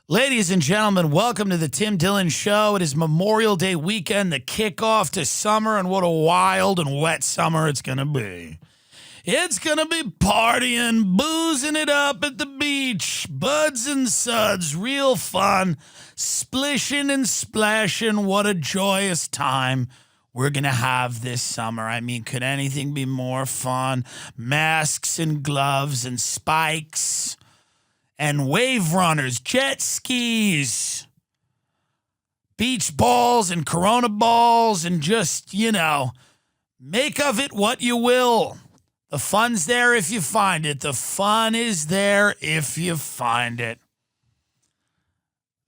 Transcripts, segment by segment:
Ladies and gentlemen, welcome to the Tim Dillon Show. It is Memorial Day weekend, the kickoff to summer, and what a wild and wet summer it's going to be. It's going to be partying, boozing it up at the beach, buds and suds, real fun, splishing and splashing. What a joyous time we're going to have this summer. I mean, could anything be more fun? Masks and gloves and spikes and wave runners, jet skis, beach balls and Corona balls, and just, make of it what you will. The fun's there if you find it. The fun is there if you find it.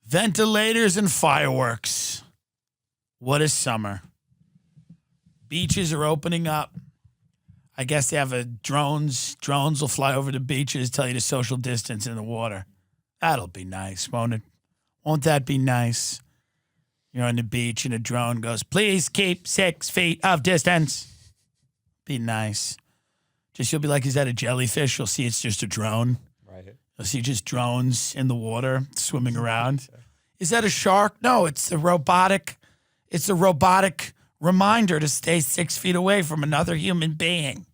Ventilators and fireworks. What a summer. Beaches are opening up. I guess they have drones. Drones will fly over the beaches, tell you to social distance in the water. That'll be nice, won't it? Won't that be nice? You're on the beach and a drone goes, please keep 6 feet of distance. Be nice. Just you'll be like, is that a jellyfish? You'll see it's just a drone. Right. You'll see just drones in the water swimming around. Is that a shark? No, it's the robotic. It's a robotic reminder to stay 6 feet away from another human being.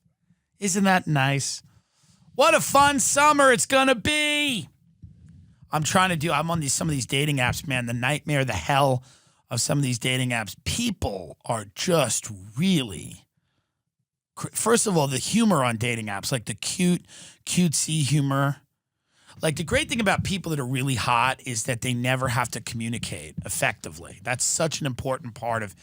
Isn't that nice? What a fun summer it's going to be. I'm on some of these dating apps, man. The nightmare, the hell of some of these dating apps. People are just really, first of all, the humor on dating apps, like the cutesy humor. Like the great thing about people that are really hot is that they never have to communicate effectively. That's such an important part of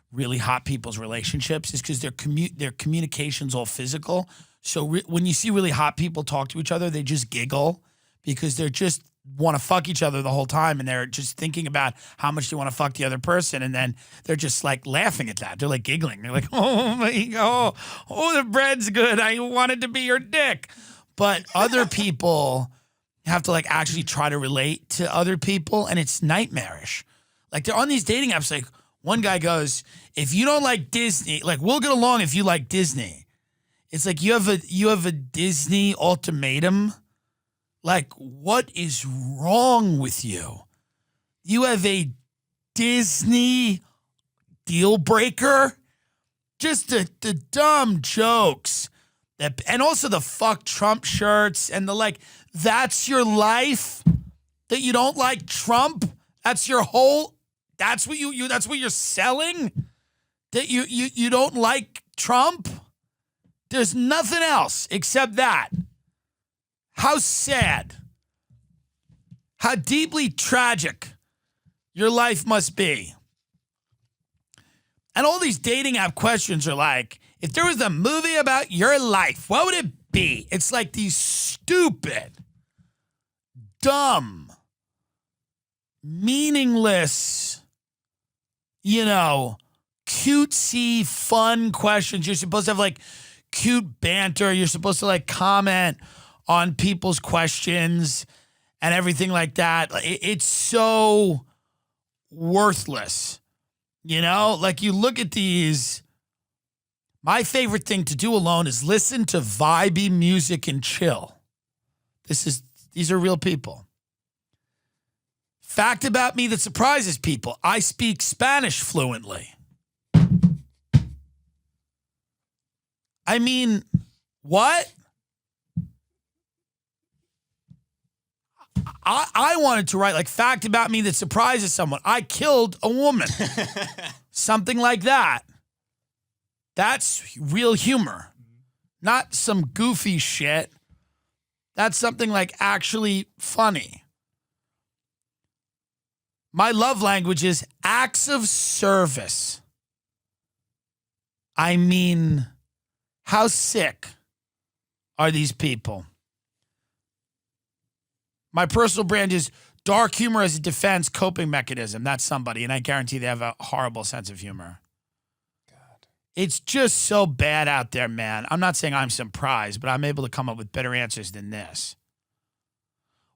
really hot people's relationships, is because their communication's all physical. So when you see really hot people talk to each other, they just giggle because they're just want to fuck each other the whole time, and they're just thinking about how much they want to fuck the other person, and then they're just like laughing at that. They're like giggling. They're like, oh my God, oh the bread's good. I wanted to be your dick. But other people have to like actually try to relate to other people, and it's nightmarish. Like they're on these dating apps, like one guy goes, if you don't like Disney, like we'll get along if you like Disney. It's like you have a Disney ultimatum. Like, what is wrong with you? You have a Disney deal breaker? Just the dumb jokes. And also the fuck Trump shirts and the like, that's your life? That you don't like Trump? That's your whole, that's what that's what you're selling? That you don't like Trump? There's nothing else except that. How sad, how deeply tragic your life must be. And all these dating app questions are like, if there was a movie about your life, what would it be? It's like these stupid, dumb, meaningless, cutesy, fun questions. You're supposed to have like cute banter. You're supposed to like comment on people's questions and everything like that. It's so worthless. Like you look at these. My favorite thing to do alone is listen to vibey music and chill. These are real people. Fact about me that surprises people: I speak Spanish fluently. I mean, what? I wanted to write like fact about me that surprises someone. I killed a woman. Something like that. That's real humor. Not some goofy shit. That's something like actually funny. My love language is acts of service. I mean, how sick are these people? My personal brand is dark humor as a defense coping mechanism. That's somebody, and I guarantee they have a horrible sense of humor. God. It's just so bad out there, man. I'm not saying I'm some prize, but I'm able to come up with better answers than this.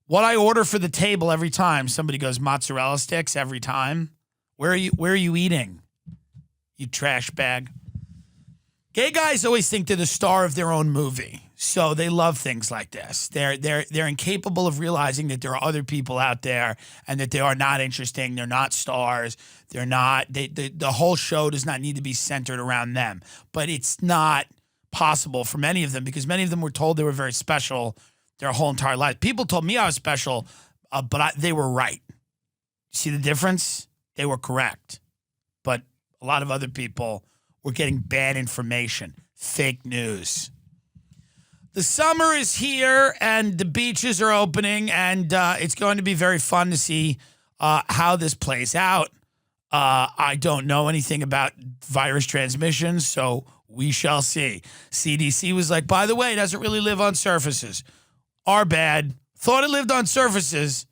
What I order for the table every time, somebody goes mozzarella sticks every time. Where are you eating? You trash bag. Gay guys always think they're the star of their own movie. So they love things like this. They're incapable of realizing that there are other people out there and that they are not interesting. They're not stars. They're not. The whole show does not need to be centered around them. But it's not possible for many of them because many of them were told they were very special their whole entire life. People told me I was special, but they were right. See the difference? They were correct. But a lot of other people were getting bad information, fake news. The summer is here and the beaches are opening and it's going to be very fun to see how this plays out. I don't know anything about virus transmission, so we shall see. CDC was like, by the way, it doesn't really live on surfaces. Our bad. Thought it lived on surfaces.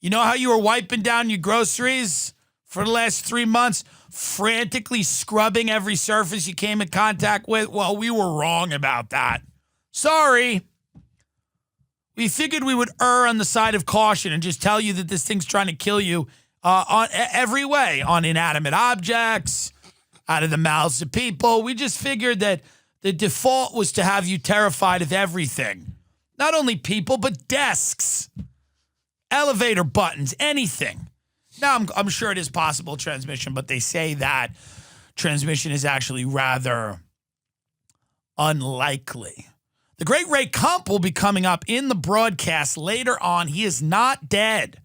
You know how you were wiping down your groceries for the last 3 months, frantically scrubbing every surface you came in contact with? Well, we were wrong about that. Sorry. We figured we would err on the side of caution and just tell you that this thing's trying to kill you on every way, on inanimate objects, out of the mouths of people. We just figured that the default was to have you terrified of everything. Not only people, but desks, elevator buttons, anything. Now, I'm sure it is possible transmission, but they say that transmission is actually rather unlikely. The great Ray Kump will be coming up in the broadcast later on. He is not dead.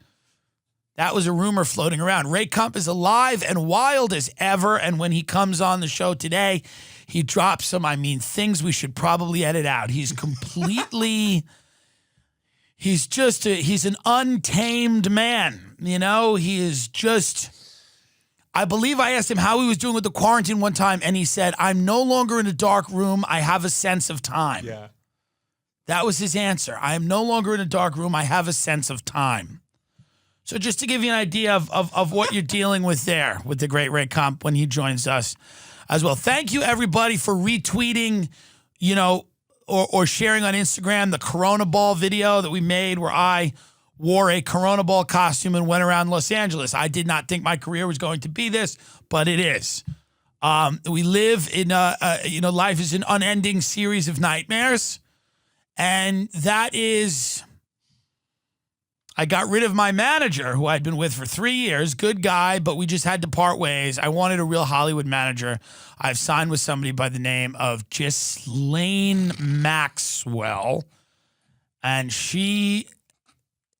That was a rumor floating around. Ray Kump is alive and wild as ever, and when he comes on the show today, he drops some, things we should probably edit out. He's completely, he's an untamed man. You know, he is just, I believe I asked him how he was doing with the quarantine one time, and he said, I'm no longer in a dark room. I have a sense of time. Yeah. That was his answer. I am no longer in a dark room. I have a sense of time. So just to give you an idea of what you're dealing with there with the great Ray Kump when he joins us as well. Thank you, everybody, for retweeting, or sharing on Instagram the Corona Ball video that we made where I wore a Corona Ball costume and went around Los Angeles. I did not think my career was going to be this, but it is. We live in, life is an unending series of nightmares. And that is, I got rid of my manager who I'd been with for 3 years. Good guy, but we just had to part ways. I wanted a real Hollywood manager. I've signed with somebody by the name of Ghislaine Maxwell. And she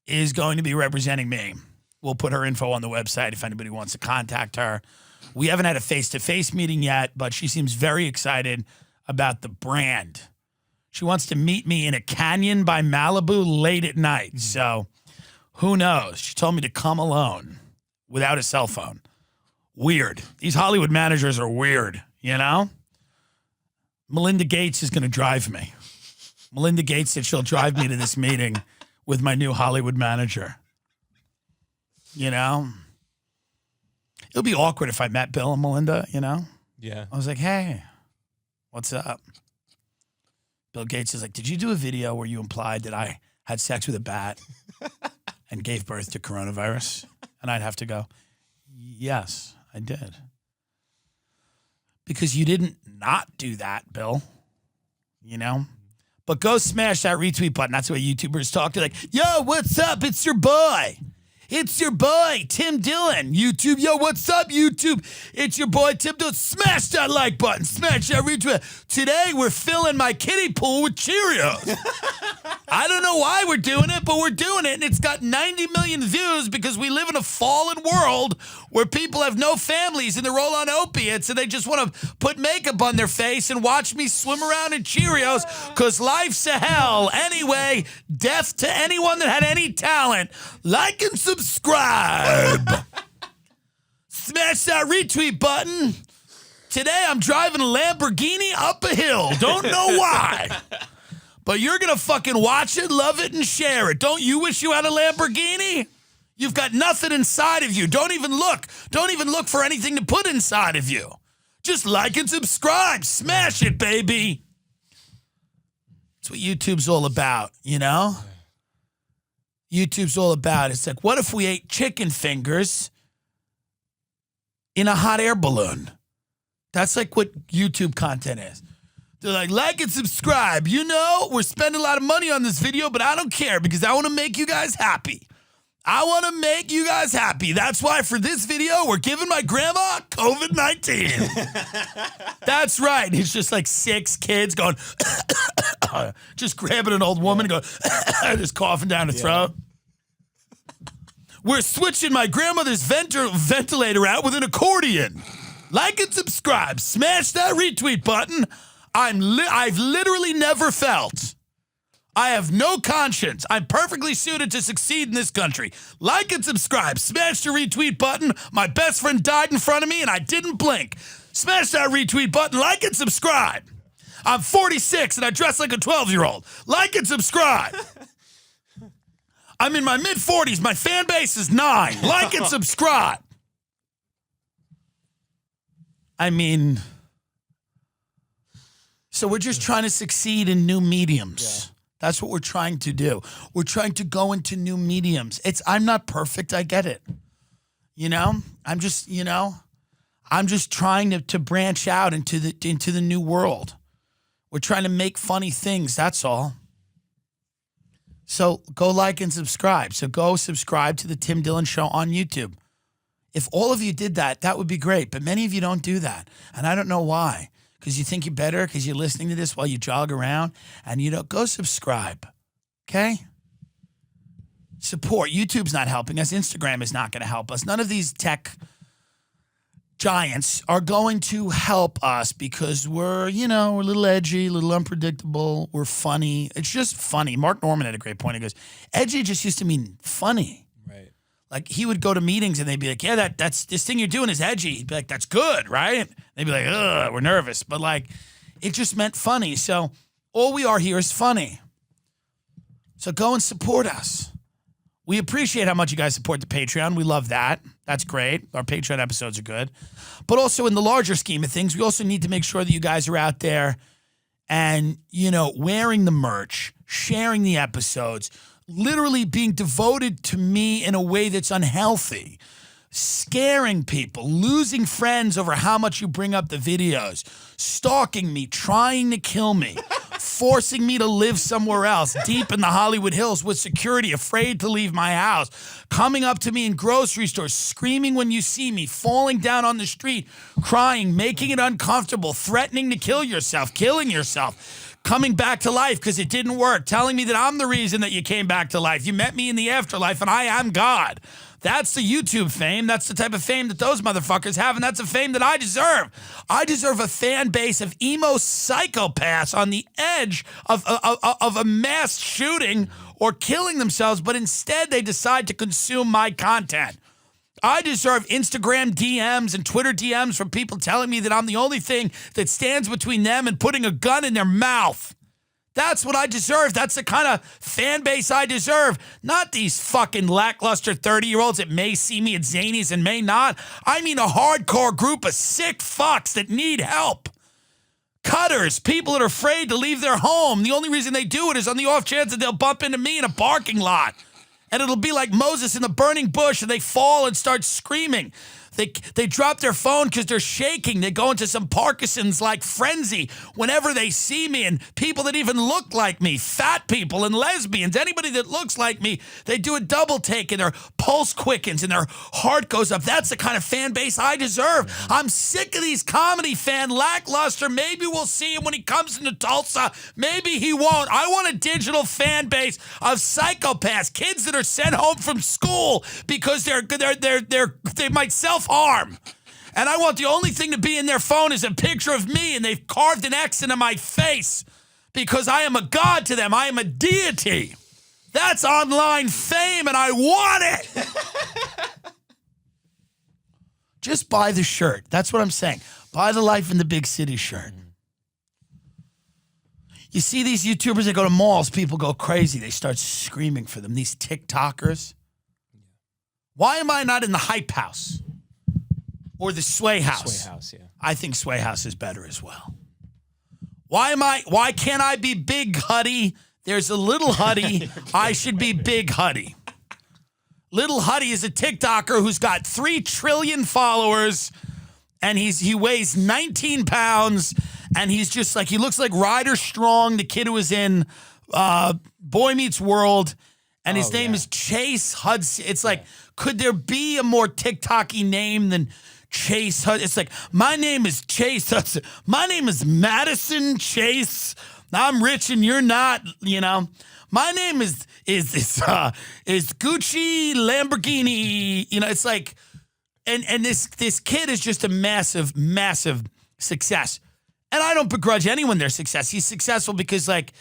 is going to be representing me. We'll put her info on the website if anybody wants to contact her. We haven't had a face-to-face meeting yet, but she seems very excited about the brand. She wants to meet me in a canyon by Malibu late at night. So who knows? She told me to come alone without a cell phone. Weird. These Hollywood managers are weird, you know? Melinda Gates is going to drive me. Melinda Gates said she'll drive me to this meeting with my new Hollywood manager. You know? It'll be awkward if I met Bill and Melinda, you know? Yeah. I was like, hey, what's up? Bill Gates is like, did you do a video where you implied that I had sex with a bat and gave birth to coronavirus? And I'd have to go, yes, I did. Because you didn't not do that, Bill. You know? But go smash that retweet button. That's the way YouTubers talk. They're like, yo, what's up? It's your boy. It's your boy, Tim Dillon. YouTube, yo, what's up, YouTube? It's your boy, Tim Dillon. Smash that like button. Smash that retweet. Today, we're filling my kiddie pool with Cheerios. I don't know why we're doing it, but we're doing it, and it's got 90 million views because we live in a fallen world where people have no families, and they're all on opiates, and they just want to put makeup on their face and watch me swim around in Cheerios because life's a hell. Anyway, deaf to anyone that had any talent, like and subscribe. Smash that retweet button. Today I'm driving a Lamborghini up a hill. Don't know why. But you're going to fucking watch it, love it, and share it. Don't you wish you had a Lamborghini? You've got nothing inside of you. Don't even look. Don't even look for anything to put inside of you. Just like and subscribe. Smash it, baby. That's what YouTube's all about, you know? YouTube's all about. It's like, what if we ate chicken fingers in a hot air balloon? That's like what YouTube content is. They're like and subscribe. You know, we're spending a lot of money on this video, but I don't care because I want to make you guys happy. I want to make you guys happy. That's why for this video, we're giving my grandma COVID-19. That's right. It's just like 6 kids going, just grabbing an old woman and going, just coughing down her throat. We're switching my grandmother's ventilator out with an accordion. Like and subscribe. Smash that retweet button. I've literally never felt. I have no conscience. I'm perfectly suited to succeed in this country. Like and subscribe. Smash the retweet button. My best friend died in front of me and I didn't blink. Smash that retweet button. Like and subscribe. I'm 46 and I dress like a 12-year-old. Like and subscribe. I'm in my mid-40s. My fan base is 9. Like and subscribe. I mean, so we're just trying to succeed in new mediums. Yeah. That's what we're trying to do. We're trying to go into new mediums. I'm not perfect. I get it. You know, I'm just trying to branch out into the new world. We're trying to make funny things. That's all. So go like and subscribe. So go subscribe to the Tim Dillon Show on YouTube. If all of you did that, that would be great. But many of you don't do that. And I don't know why. Because you think you're better because you're listening to this while you jog around. And you don't. Go subscribe. Okay? Support. YouTube's not helping us. Instagram is not going to help us. None of these tech giants are going to help us because we're a little edgy, a little unpredictable. We're funny. It's just funny. Mark Norman had a great point. He goes, edgy just used to mean funny. Right. Like he would go to meetings and they'd be like, yeah, that's this thing you're doing is edgy. He'd be like, that's good, right? They'd be like, ugh, we're nervous. But like, it just meant funny. So all we are here is funny. So go and support us. We appreciate how much you guys support the Patreon. We love that. That's great. Our Patreon episodes are good. But also in the larger scheme of things, we also need to make sure that you guys are out there and, wearing the merch, sharing the episodes, literally being devoted to me in a way that's unhealthy, scaring people, losing friends over how much you bring up the videos, stalking me, trying to kill me, forcing me to live somewhere else, deep in the Hollywood Hills with security, afraid to leave my house, coming up to me in grocery stores, screaming when you see me, falling down on the street, crying, making it uncomfortable, threatening to kill yourself, killing yourself, coming back to life because it didn't work, telling me that I'm the reason that you came back to life. You met me in the afterlife and I am God. That's the YouTube fame. That's the type of fame that those motherfuckers have, and that's a fame that I deserve. I deserve a fan base of emo psychopaths on the edge of a mass shooting or killing themselves, but instead they decide to consume my content. I deserve Instagram DMs and Twitter DMs from people telling me that I'm the only thing that stands between them and putting a gun in their mouth. That's what I deserve. That's the kind of fan base I deserve. Not these fucking lackluster 30-year-olds that may see me at Zanies and may not. I mean a hardcore group of sick fucks that need help. Cutters, people that are afraid to leave their home. The only reason they do it is on the off chance that they'll bump into me in a parking lot. And it'll be like Moses in the burning bush and they fall and start screaming. They drop their phone because they're shaking. They go into some Parkinson's-like frenzy whenever they see me, and people that even look like me, fat people and lesbians, anybody that looks like me, they do a double take and their pulse quickens and their heart goes up. That's the kind of fan base I deserve. I'm sick of these comedy fan lackluster. Maybe we'll see him when he comes into Tulsa. Maybe he won't. I want a digital fan base of psychopaths, kids that are sent home from school because they might self-harm. And I want the only thing to be in their phone is a picture of me, and they've carved an X into my face because I am a god to them. I am a deity. That's online fame, and I want it. Just buy the shirt. That's what I'm saying. Buy the Life in the Big City shirt. You see these YouTubers that go to malls, people go crazy. They start screaming for them. These TikTokers. Why am I not in the Hype House? Or the Sway House. Sway House, yeah. I think Sway House is better as well. Why can't I be Big Huddy? There's a Little Huddy. I should be Big Huddy. Little Huddy is a TikToker who's got 3 trillion followers, and he weighs 19 pounds, And he's just like, he looks like Ryder Strong, the kid who was in Boy Meets World. And his name is Chase Hudson. It's like, could there be a more TikTok-y name than Chase Hudson? It's like, my name is Chase Hudson. My name is Madison Chase. I'm rich and you're not, you know. My name is Gucci Lamborghini. You know, it's like, and this kid is just a massive, massive success. And I don't begrudge anyone their success. He's successful because, like,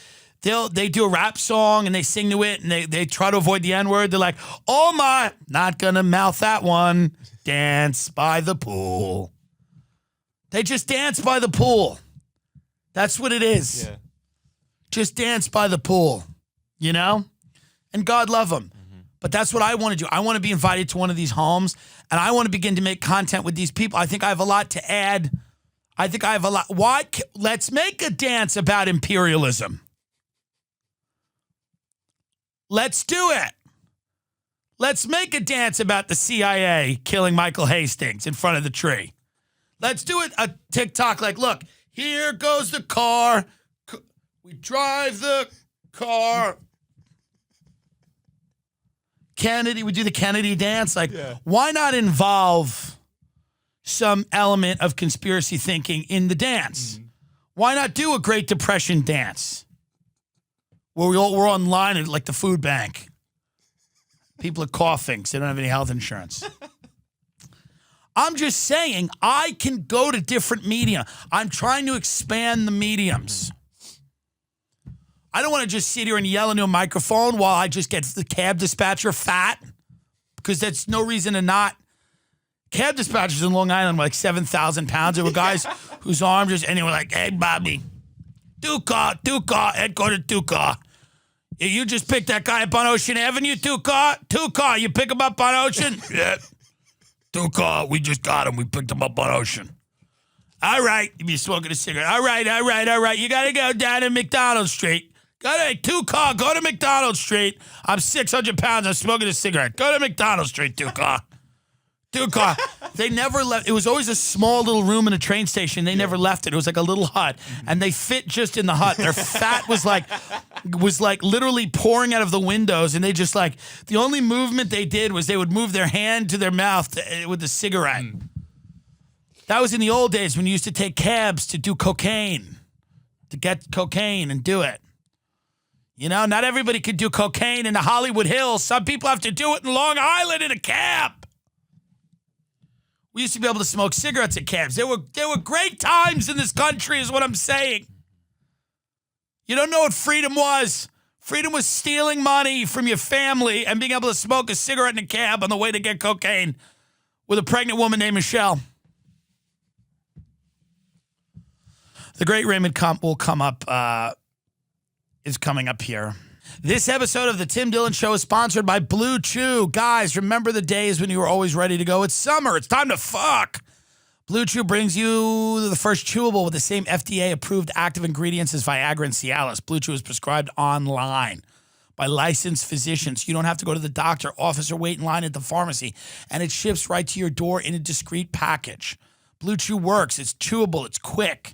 they do a rap song and they sing to it and they try to avoid the N-word. They're like, oh my, not gonna mouth that one. Dance by the pool. They just dance by the pool. That's what it is. Yeah. Just dance by the pool, you know? And God love them. Mm-hmm. But that's what I want to do. I want to be invited to one of these homes and I want to begin to make content with these people. I think I have a lot to add. Let's make a dance about imperialism. Let's do it. Let's make a dance about the CIA killing Michael Hastings in front of the tree. Let's do it. A TikTok like, look, here goes the car. We drive the car. Kennedy, we do the Kennedy dance. Like, why not involve some element of conspiracy thinking in the dance? Why not do a Great Depression dance? Where we're online at like the food bank. People are coughing because they don't have any health insurance. I'm just saying I can go to different media. I'm trying to expand the mediums. I don't want to just sit here and yell into a microphone while I just get the cab dispatcher fat because that's no reason to not. Cab dispatchers in Long Island were like 7,000 pounds. There were guys whose arms just, and they were like, hey, Bobby, two car, headquarters, two car. You just picked that guy up on Ocean Avenue, two car. You pick him up on Ocean? Yeah. Two car, we just got him. We picked him up on Ocean. All right, if you're smoking a cigarette. All right. You got to go down to McDonald Street. Two car, go to McDonald Street. I'm 600 pounds. I'm smoking a cigarette. Go to McDonald Street, two car. They never left. It was always a small little room in a train station. They never left it. It was like a little hut. And they fit just in the hut. Their fat was like literally pouring out of the windows. And they just like, the only movement they did was they would move their hand to their mouth with the cigarette. That was in the old days when you used to take cabs to do cocaine, to get cocaine and do it. You know, not everybody could do cocaine in the Hollywood Hills. Some people have to do it in Long Island in a cab. We used to be able to smoke cigarettes at cabs. There were great times in this country is what I'm saying. You don't know what freedom was. Freedom was stealing money from your family and being able to smoke a cigarette in a cab on the way to get cocaine with a pregnant woman named Michelle. The great Raymond Kump will come up, is coming up here. This episode of the Tim Dillon Show is sponsored by Blue Chew. Guys, remember the days when you were always ready to go? It's summer. It's time to fuck. Blue Chew brings you the first chewable with the same FDA-approved active ingredients as Viagra and Cialis. Blue Chew is prescribed online by licensed physicians. You don't have to go to the doctor, office, or wait in line at the pharmacy. And it ships right to your door in a discreet package. Blue Chew works. It's chewable. It's quick.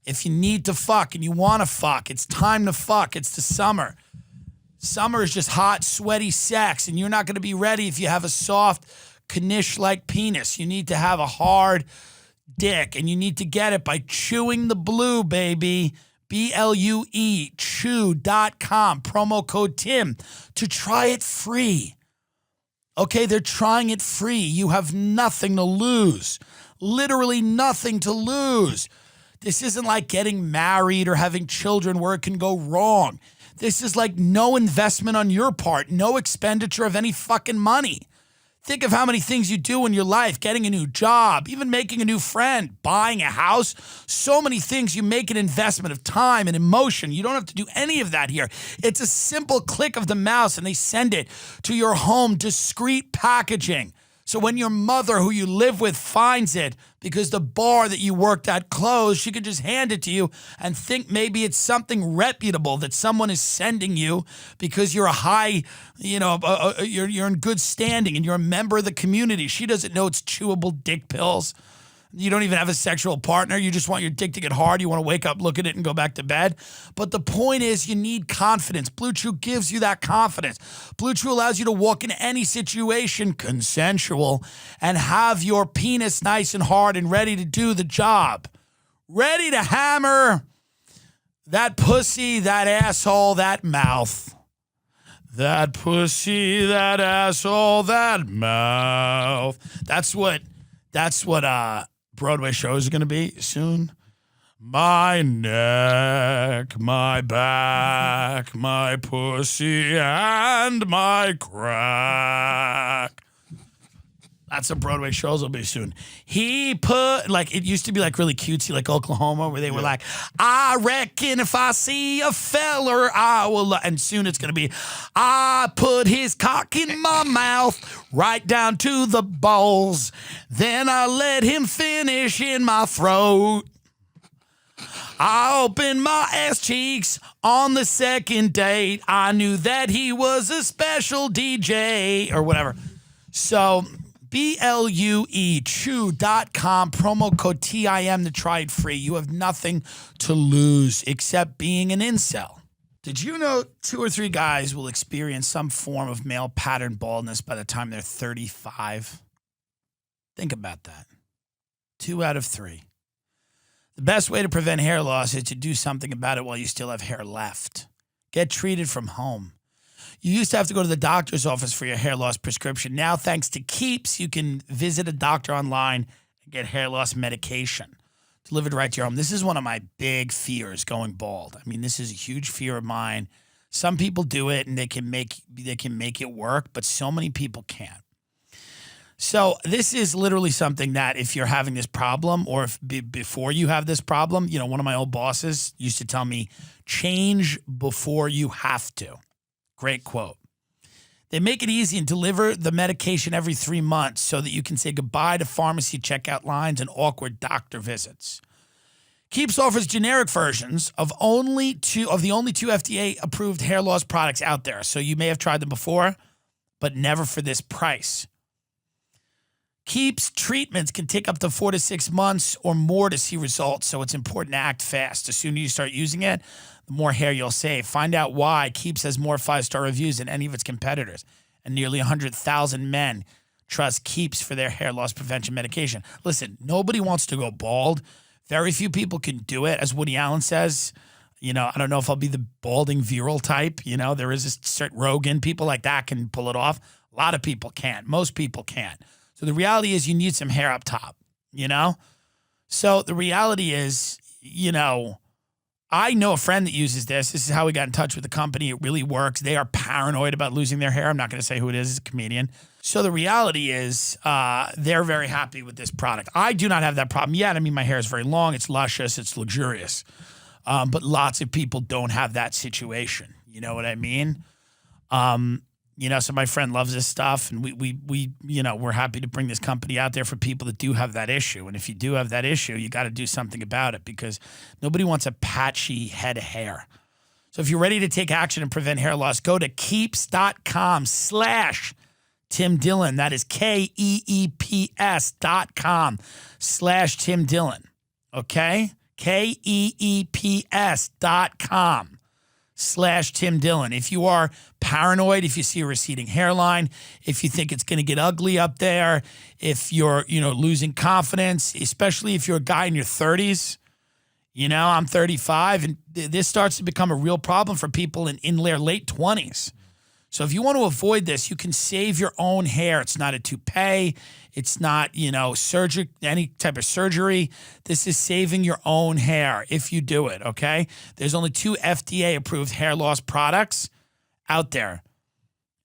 If you need to fuck and you want to fuck, it's time to fuck. It's the summer. Summer is just hot, sweaty sex, and you're not going to be ready if you have a soft, Knish-like penis. You need to have a hard dick, and you need to get it by chewing the blue, baby. BLUE, chew.com, promo code TIM, to try it free. Okay, they're trying it free. You have nothing to lose. Literally nothing to lose. This isn't like getting married or having children where it can go wrong. This is like no investment on your part, no expenditure of any fucking money. Think of how many things you do in your life, getting a new job, even making a new friend, buying a house. So many things. You make an investment of time and emotion. You don't have to do any of that here. It's a simple click of the mouse and they send it to your home, discreet packaging. So when your mother, who you live with, finds it because the bar that you worked at closed, she could just hand it to you and think maybe it's something reputable that someone is sending you because you're a high, you're in good standing and you're a member of the community. She doesn't know it's chewable dick pills. You don't even have a sexual partner. You just want your dick to get hard. You want to wake up, look at it, and go back to bed. But the point is you need confidence. Blue Chew gives you that confidence. Blue Chew allows you to walk into any situation, consensual, and have your penis nice and hard and ready to do the job. Ready to hammer that pussy, that asshole, that mouth. That pussy, that asshole, that mouth. That's what Broadway shows are going to be soon. My neck, my back, my pussy, and my crack. That's what Broadway shows will be soon. He put, like, it used to be like really cutesy, like Oklahoma, where they were like, I reckon if I see a feller, I will. And soon it's going to be, I put his cock in my mouth, right down to the balls. Then I let him finish in my throat. I opened my ass cheeks on the second date. I knew that he was a special DJ or whatever. So BLUE, chew.com, promo code TIM to try it free. You have nothing to lose except being an incel. Did you know 2 or 3 guys will experience some form of male pattern baldness by the time they're 35? Think about that. 2 out of 3. The best way to prevent hair loss is to do something about it while you still have hair left. Get treated from home. You used to have to go to the doctor's office for your hair loss prescription. Now, thanks to Keeps, you can visit a doctor online and get hair loss medication delivered right to your home. This is one of my big fears, going bald. I mean, this is a huge fear of mine. Some people do it and they can make it work, but so many people can't. So this is literally something that if you're having this problem, or if before you have this problem, you know, one of my old bosses used to tell me, change before you have to. Great quote. They make it easy and deliver the medication every 3 months so that you can say goodbye to pharmacy checkout lines and awkward doctor visits. Keeps offers generic versions of the only 2 FDA-approved hair loss products out there. So you may have tried them before, but never for this price. Keeps treatments can take up to 4 to 6 months or more to see results, so it's important to act fast. The sooner you start using it, the more hair you'll save. Find out why Keeps has more 5-star reviews than any of its competitors, and nearly 100,000 men trust Keeps for their hair loss prevention medication. Listen, nobody wants to go bald. Very few people can do it. As Woody Allen says, you know, I don't know if I'll be the balding virile type. You know, there is a certain Rogan, people like that can pull it off. A lot of people can't. Most people can't. So the reality is you need some hair up top, you know? So the reality is, you know, I know a friend that uses this. This is how we got in touch with the company. It really works. They are paranoid about losing their hair. I'm not going to say who it is. It's a comedian. So the reality is they're very happy with this product. I do not have that problem yet. I mean, my hair is very long. It's luscious. It's luxurious. But lots of people don't have that situation. You know what I mean? You know, so my friend loves this stuff, and we you know, we're happy to bring this company out there for people that do have that issue. And if you do have that issue, you got to do something about it, because nobody wants a patchy head of hair. So if you're ready to take action and prevent hair loss, go to keeps.com/Tim Dillon. That is KEEPS.com/Tim Dillon. Okay? KEEPS.com/Tim Dillon. If you are paranoid, if you see a receding hairline, if you think it's going to get ugly up there, if you're, you know, losing confidence, especially if you're a guy in your 30s, you know, I'm 35, and this starts to become a real problem for people in their late 20s. So if you want to avoid this, you can save your own hair. It's not a toupee. It's not, you know, any type of surgery. This is saving your own hair if you do it, okay? There's only 2 FDA-approved hair loss products out there,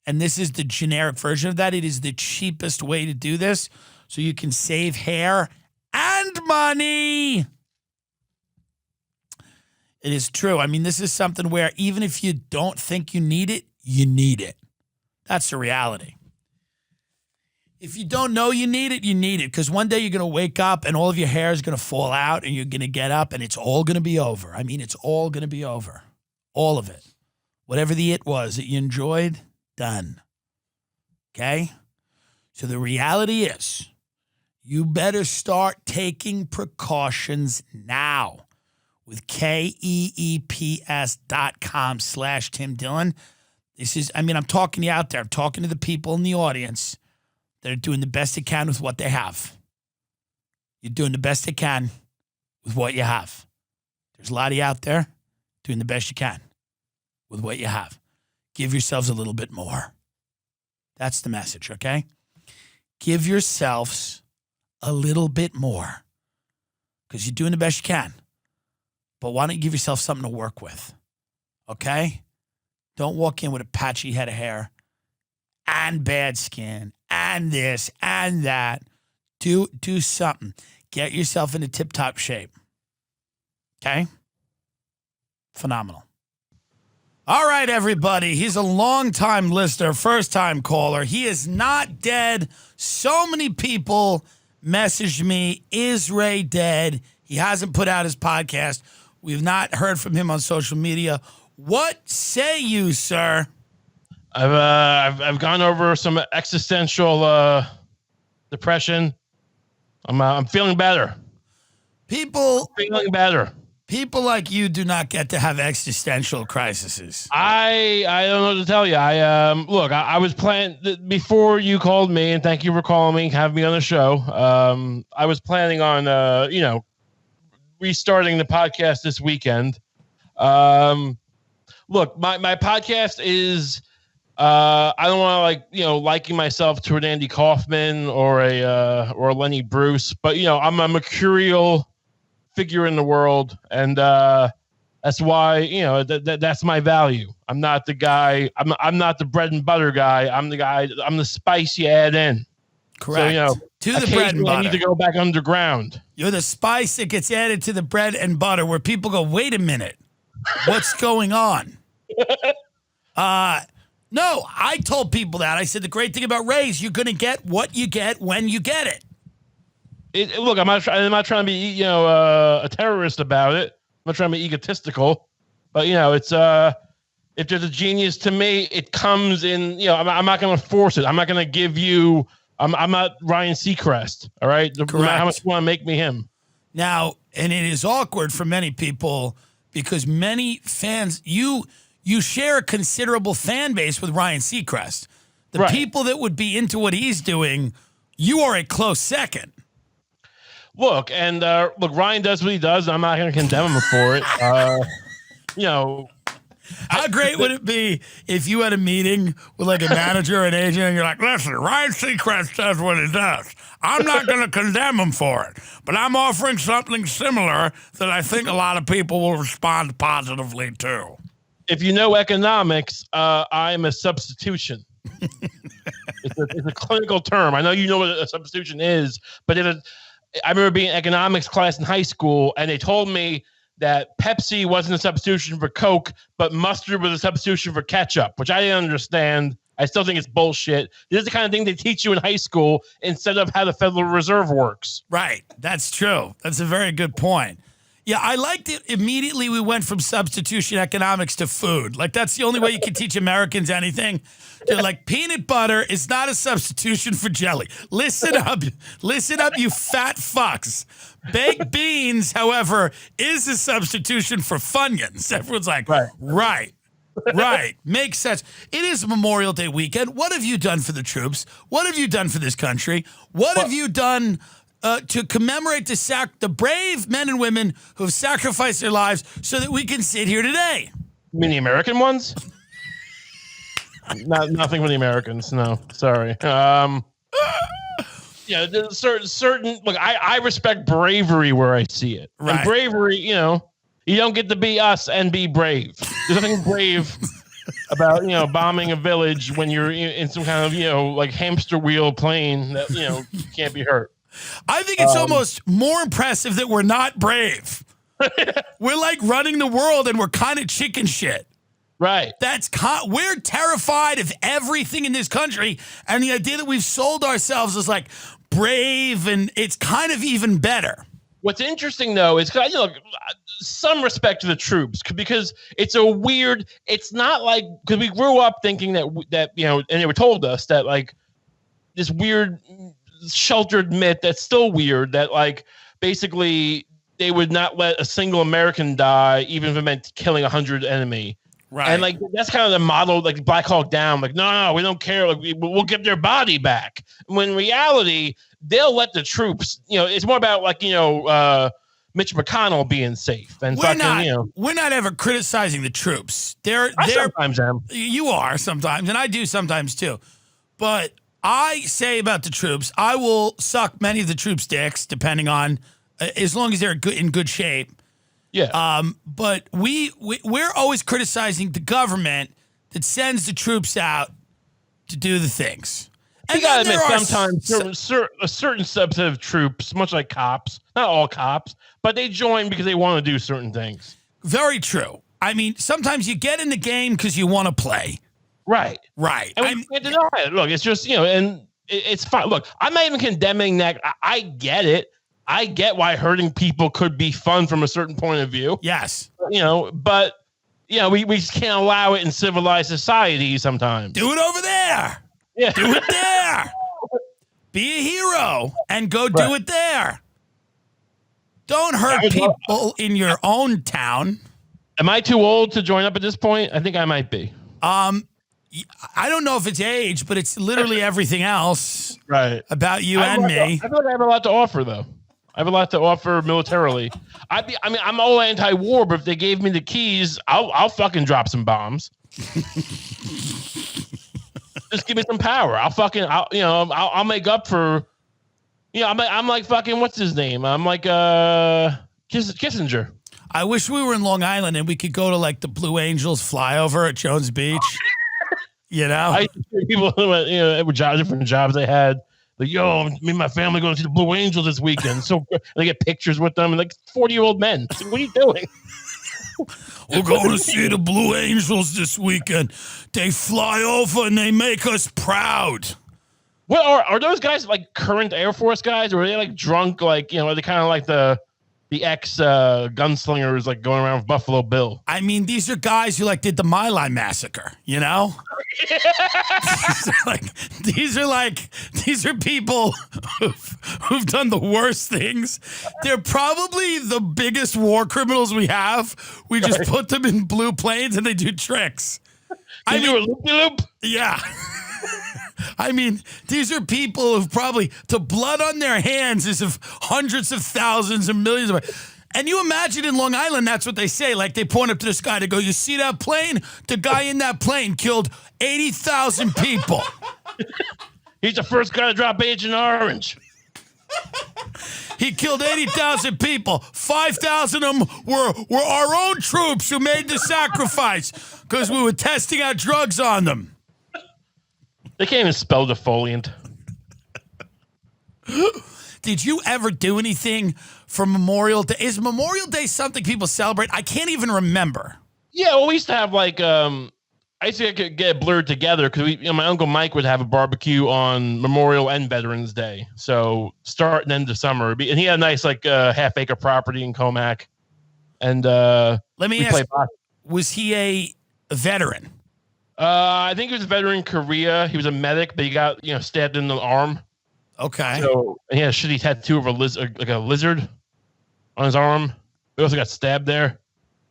and this is the generic version of that. It is the cheapest way to do this, so you can save hair and money. It is true. I mean, this is something where even if you don't think you need it, you need it. That's the reality. If you don't know you need it, you need it, because one day you're going to wake up and all of your hair is going to fall out, and you're going to get up and it's all going to be over. I mean, it's all going to be over. All of it. Whatever the it was that you enjoyed, done. Okay? So the reality is You better start taking precautions now with KEEPS.com/Tim Dillon. I'm talking to you out there. I'm talking to the people in the audience that are doing the best they can with what they have. You're doing the best they can with what you have. There's a lot of you out there doing the best you can with what you have. Give yourselves a little bit more. That's the message, okay? Give yourselves a little bit more because you're doing the best you can. But why don't you give yourself something to work with, okay? Don't walk in with a patchy head of hair and bad skin and this and that. Do something. Get yourself into tip-top shape, okay? Phenomenal. All right, everybody. He's a long-time listener, first-time caller. He is not dead. So many people messaged me, is Ray dead? He hasn't put out his podcast. We've not heard from him on social media. What say you, sir? I've gone over some existential depression. I'm feeling better. People like you do not get to have existential crises. I don't know what to tell you. I was planning before you called me, and thank you for calling me, having me on the show. I was planning on restarting the podcast this weekend. Look, my podcast is I don't want to liking myself to an Andy Kaufman or a Lenny Bruce, but I'm a mercurial figure in the world, and that's why that's my value. I'm not the guy. I'm not the bread and butter guy. I'm the guy. I'm the spice you add in. Correct. So, to the bread and butter. I need to go back underground. You're the spice that gets added to the bread and butter, where people go, "Wait a minute, what's going on?" No, I told people that. I said the great thing about Ray is you're going to get what you get when you get it. Look, I'm not trying to be, a terrorist about it. I'm not trying to be egotistical, but it's if there's a genius to me, it comes in. I'm not going to force it. I'm not going to give you. I'm not Ryan Seacrest. All right, no matter how much you want to make me him. Now, and it is awkward for many people because many fans, you share a considerable fan base with Ryan Seacrest. The people that would be into what he's doing, you are a close second. Look, Ryan does what he does, and I'm not going to condemn him for it. How great would it be if you had a meeting with like a manager or an agent, and you're like, listen, Ryan Seacrest does what he does. I'm not going to condemn him for it, but I'm offering something similar that I think a lot of people will respond positively to. If you know economics, I'm a substitution. It's a clinical term. I know you know what a substitution is, but I remember being in economics class in high school, and they told me that Pepsi wasn't a substitution for Coke, but mustard was a substitution for ketchup, which I didn't understand. I still think it's bullshit. This is the kind of thing they teach you in high school instead of how the Federal Reserve works. Right. That's true. That's a very good point. Yeah, I liked it. Immediately we went from substitution economics to food. Like, that's the only way you can teach Americans anything. They're like, peanut butter is not a substitution for jelly. Listen up, you fat fucks. Baked beans, however, is a substitution for Funyuns. Everyone's like, right. Makes sense. It is Memorial Day weekend. What have you done for the troops? What have you done for this country? What have you done to commemorate the brave men and women who have sacrificed their lives so that we can sit here today? You mean the American ones? Nothing for the Americans. No, sorry. There's certain. Look, I respect bravery where I see it. Right. And bravery, you don't get to be us and be brave. There's nothing brave about bombing a village when you're in some kind of like hamster wheel plane that you can't be hurt. I think it's almost more impressive that we're not brave. We're like running the world and we're kind of chicken shit. Right. We're terrified of everything in this country, and the idea that we've sold ourselves as like brave, and it's kind of even better. What's interesting though is some respect to the troops, because it's not like, because we grew up thinking that and they were told us that like this weird sheltered myth that's still weird that like basically they would not let a single American die, even if it meant killing 100 enemy. Right. And like that's kind of the model, like Black Hawk Down. Like, no, we don't care. Like, we'll get their body back. When in reality, they'll let the troops. It's more about like Mitch McConnell being safe and we're not ever criticizing the troops. I sometimes am. You are sometimes, and I do sometimes too. But I say about the troops, I will suck many of the troops' dicks, depending on as long as they're in good shape. Yeah. But we're always criticizing the government that sends the troops out to do the things. You gotta admit, sometimes a certain subset of troops, much like cops, not all cops, but they join because they want to do certain things. Very true. I mean, sometimes you get in the game because you want to play. Right. And we can't deny it. Look, it's just, and it's fine. Look, I'm not even condemning that. I get it. I get why hurting people could be fun from a certain point of view. Yes. But we just can't allow it in civilized society sometimes. Do it over there. Yeah. Do it there. Be a hero and go do it there. Don't hurt people in your own town. Am I too old to join up at this point? I think I might be. I don't know if it's age, but it's literally everything else about you and me. I feel like I have a lot to offer, though. I have a lot to offer militarily. I'm all anti-war, but if they gave me the keys, I'll fucking drop some bombs. Just give me some power. I'll make up for. I'm like fucking what's his name? I'm like Kissinger. I wish we were in Long Island and we could go to like the Blue Angels flyover at Jones Beach. I used to hear people who went, different jobs they had. Like, me and my family going to see the Blue Angels this weekend. So they get pictures with them and like 40-year-old men. Like, what are you doing? We're going to see the Blue Angels this weekend. They fly over and they make us proud. Well, are those guys like current Air Force guys, or are they like drunk? Like, are they kind of like the ex gunslingers like going around with Buffalo Bill? I mean, these are guys who like did the My Lai massacre, These are people who've done the worst things. They're probably the biggest war criminals we have. We just put them in blue planes and they do tricks. Do a loop-de-loop? Yeah. I mean, these are people who've probably, the blood on their hands is of hundreds of thousands and millions of. And you imagine in Long Island, that's what they say. Like they point up to the sky to go, you see that plane? The guy in that plane killed 80,000 people. He's the first guy to drop Agent Orange. He killed 80,000 people. 5,000 of them were our own troops who made the sacrifice because we were testing out drugs on them. They can't even spell defoliant. Did you ever do anything for Memorial Day? Is Memorial Day something people celebrate? I can't even remember. Yeah, well, we used to have like, I used to get blurred together because my Uncle Mike would have a barbecue on Memorial and Veterans Day. So start and end of summer. And he had a nice like half-acre property in Comac. And let me ask, was he a veteran? I think he was a veteran in Korea. He was a medic, but he got stabbed in the arm. Okay. So he had a shitty tattoo of a lizard on his arm. He also got stabbed there.